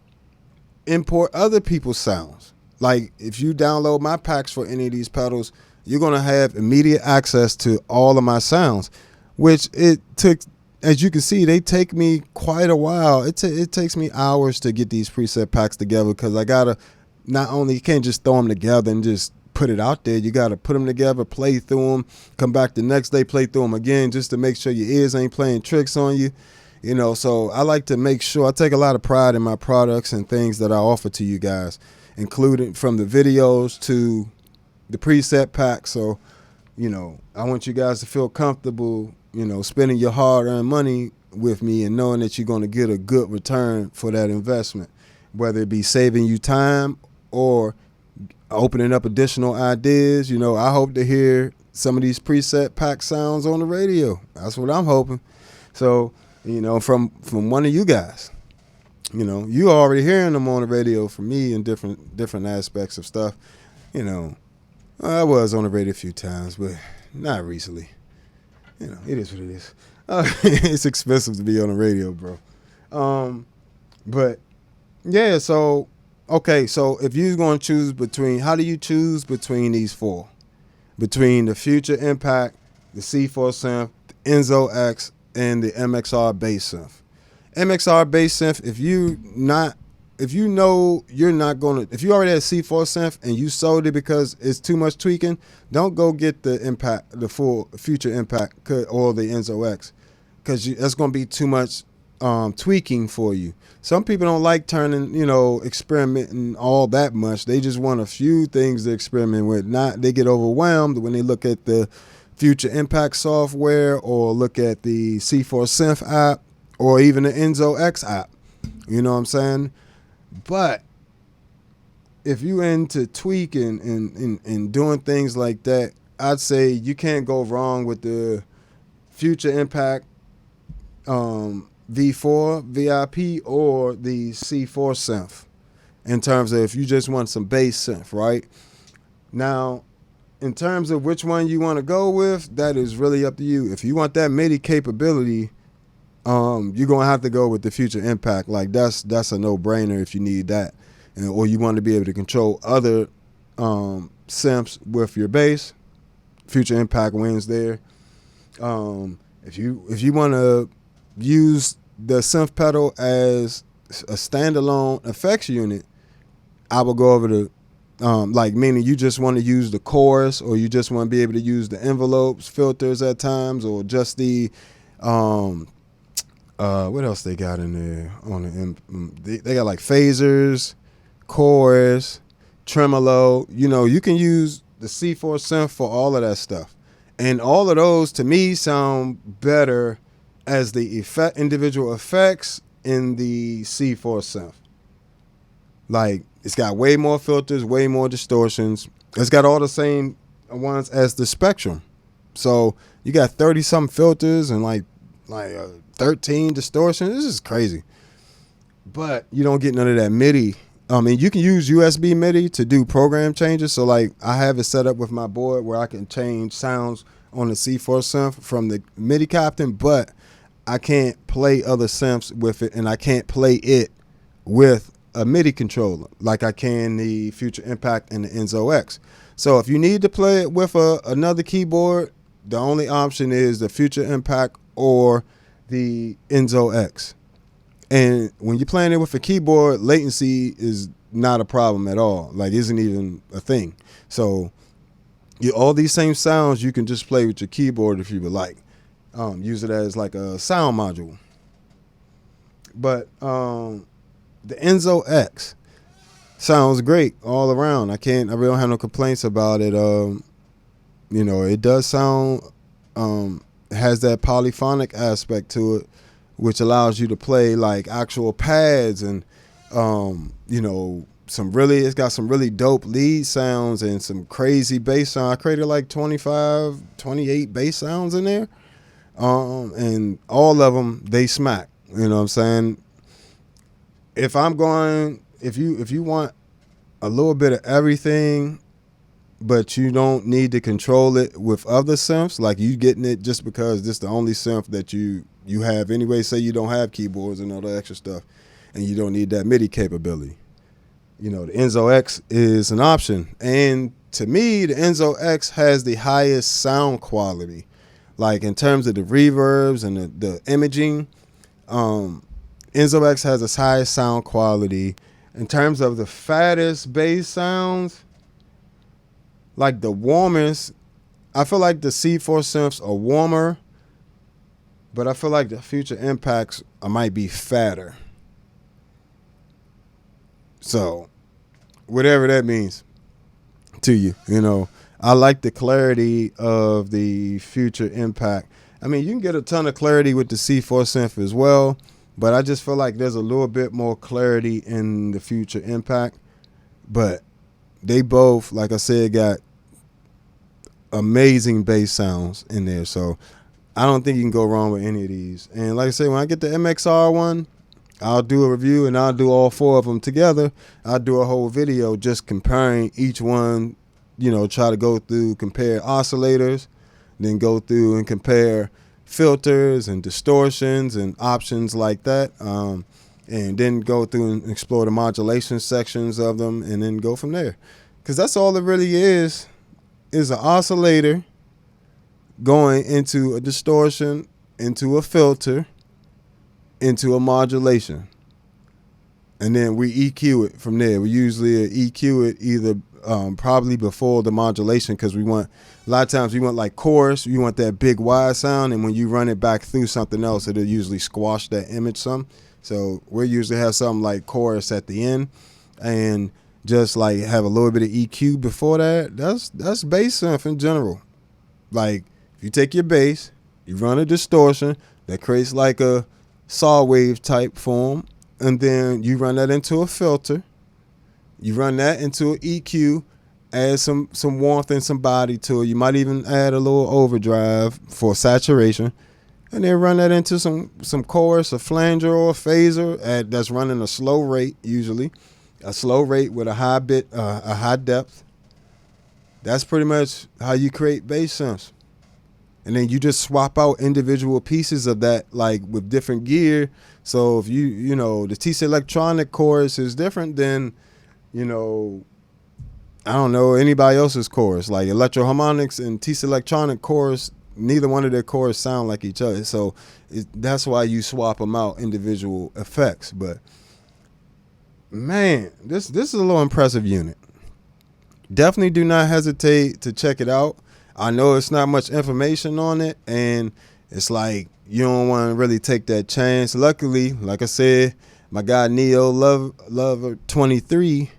import other people's sounds. Like if you download my packs for any of these pedals, you're going to have immediate access to all of my sounds, which it took, as you can see, they take me quite a while. It takes me hours to get these preset packs together because I got to not only, you can't just throw them together and just put it out there. You got to put them together, play through them, come back the next day, play through them again just to make sure your ears ain't playing tricks on you. You know, so I like to make sure, I take a lot of pride in my products and things that I offer to you guys, including from the videos to the preset pack. So, you know, I want you guys to feel comfortable, you know, spending your hard-earned money with me and knowing that you're going to get a good return for that investment, whether it be saving you time or opening up additional ideas. You know, I hope to hear some of these preset pack sounds on the radio. That's what I'm hoping. So, you know, from one of you guys, you know, you already hearing them on the radio from me in different aspects of stuff. You know, I was on the radio a few times, but not recently. You know, it is what it is. It's expensive to be on the radio, bro. But yeah, so okay, so if you're going to choose between, how do you choose between these 4? Between the Future Impact, the C4 Synth, the Enzo X, and the MXR bass synth. MXR bass synth, if you know you're not going to, if you already have C4 synth and you sold it because it's too much tweaking, don't go get the Impact, the full Future Impact or the Enzo X, because that's going to be too much tweaking for you. Some people don't like turning, you know, experimenting all that much. They just want a few things to experiment with. They get overwhelmed when they look at the Future Impact software or look at the C4 Synth app or even the Enzo X app. You know what I'm saying? But if you into tweaking and doing things like that, I'd say you can't go wrong with the Future Impact V4 VIP or the C4 synth in terms of if you just want some bass synth, right? Now, in terms of which one you want to go with, that is really up to you. If you want that MIDI capability, you're gonna have to go with the Future Impact. Like that's a no-brainer if you need that, or you want to be able to control other synths with your bass. Future Impact wins there. If you want to use the synth pedal as a standalone effects unit, I will go over to like meaning you just want to use the chorus, or you just want to be able to use the envelopes, filters at times, or just the what else they got in there on they got like phasers, chorus, tremolo. You know, you can use the C4 synth for all of that stuff, and all of those to me sound better as the individual effects in the C4 synth. Like, it's got way more filters, way more distortions. It's got all the same ones as the Spectrum. So you got 30-something filters and like 13 distortions. This is crazy. But you don't get none of that MIDI. I mean, you can use USB MIDI to do program changes. So like I have it set up with my board where I can change sounds on the C4 synth from the MIDI Captain, but I can't play other synths with it, and I can't play it with a MIDI controller like I can the Future Impact and the Enzo X. So if you need to play it with another keyboard, the only option is the Future Impact or the Enzo X. And when you're playing it with a keyboard, latency is not a problem at all. Like, isn't even a thing. So all these same sounds you can just play with your keyboard if you would like. Use it as like a sound module. But the Enzo X sounds great all around. I really don't have no complaints about it. You know, it does sound, has that polyphonic aspect to it, which allows you to play like actual pads and, you know, it's got some really dope lead sounds and some crazy bass sound. I created like 25, 28 bass sounds in there. And all of them, they smack. You know what I'm saying? If you want a little bit of everything, but you don't need to control it with other synths, like you getting it just because this is the only synth that you have anyway, say you don't have keyboards and all that extra stuff, and you don't need that MIDI capability. You know, the Enzo X is an option. And to me, the Enzo X has the highest sound quality. Like in terms of the reverbs and the imaging, Enzo X has its highest sound quality. In terms of the fattest bass sounds, like the warmest, I feel like the C4 synths are warmer, but I feel like the Future Impacts might be fatter. So, whatever that means to you, you know. I like the clarity of the Future Impact. I mean, you can get a ton of clarity with the C4 synth as well, but I just feel like there's a little bit more clarity in the Future Impact. But they both, like I said, got amazing bass sounds in there. So I don't think you can go wrong with any of these. And like I said, when I get the MXR one, I'll do a review and I'll do all four of them together. I'll do a whole video just comparing each one, you know, try to go through, compare oscillators, then go through and compare filters and distortions and options like that. And then go through and explore the modulation sections of them and then go from there. Because that's all it really is an oscillator going into a distortion, into a filter, into a modulation. And then we EQ it from there. We usually EQ it either probably before the modulation, because a lot of times we want like chorus, you want that big wide sound, and when you run it back through something else, it'll usually squash that image some. So we usually have something like chorus at the end, and just like have a little bit of EQ before that. That's bass synth in general. Like if you take your bass, you run a distortion that creates like a saw wave type form, and then you run that into a filter. You run that into an EQ, add some warmth and some body to it. You might even add a little overdrive for saturation, and then run that into some chorus, a flanger or a phaser that's running a slow rate, usually a slow rate with a high bit, a high depth. That's pretty much how you create bass synths. And then you just swap out individual pieces of that, like with different gear. So if you know, the TC Electronic chorus is different than, you know, I don't know, anybody else's chorus. Like Electro Harmonics and TC Electronic chorus, neither one of their chorus sound like each other. So that's why you swap them out, individual effects. But man, this is a little impressive unit. Definitely do not hesitate to check it out. I know it's not much information on it, and it's like you don't want to really take that chance. Luckily, like I said, my guy Neo Lover 23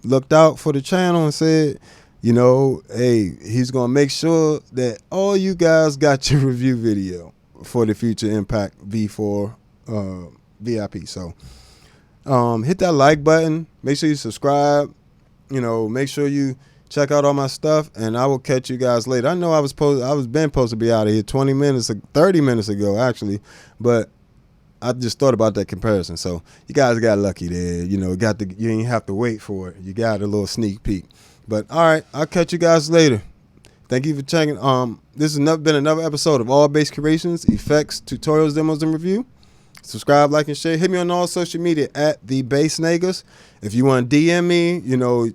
looked out for the channel and said, you know, hey, he's gonna make sure that all you guys got your review video for the Future Impact V4 VIP. So hit that like button. Make sure you subscribe. You know, make sure you check out all my stuff, and I will catch you guys later. I know I was supposed to be out of here 30 minutes ago actually, but I just thought about that comparison. So you guys got lucky there. You know, you didn't have to wait for it. You got a little sneak peek. But all right, I'll catch you guys later. Thank you for checking. This has been another episode of All Bass Creations, Effects, Tutorials, Demos, and Review. Subscribe, like, and share. Hit me on all social media at the Bass Negus. If you want to DM me, you know,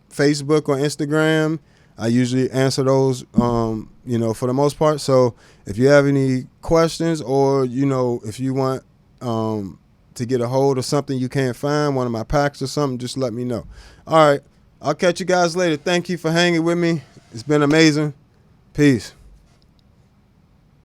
Facebook or Instagram, I usually answer those, you know, for the most part. So if you have any questions, or, you know, if you want to get a hold of something you can't find, one of my packs or something, just let me know. All right, I'll catch you guys later. Thank you for hanging with me. It's been amazing. Peace.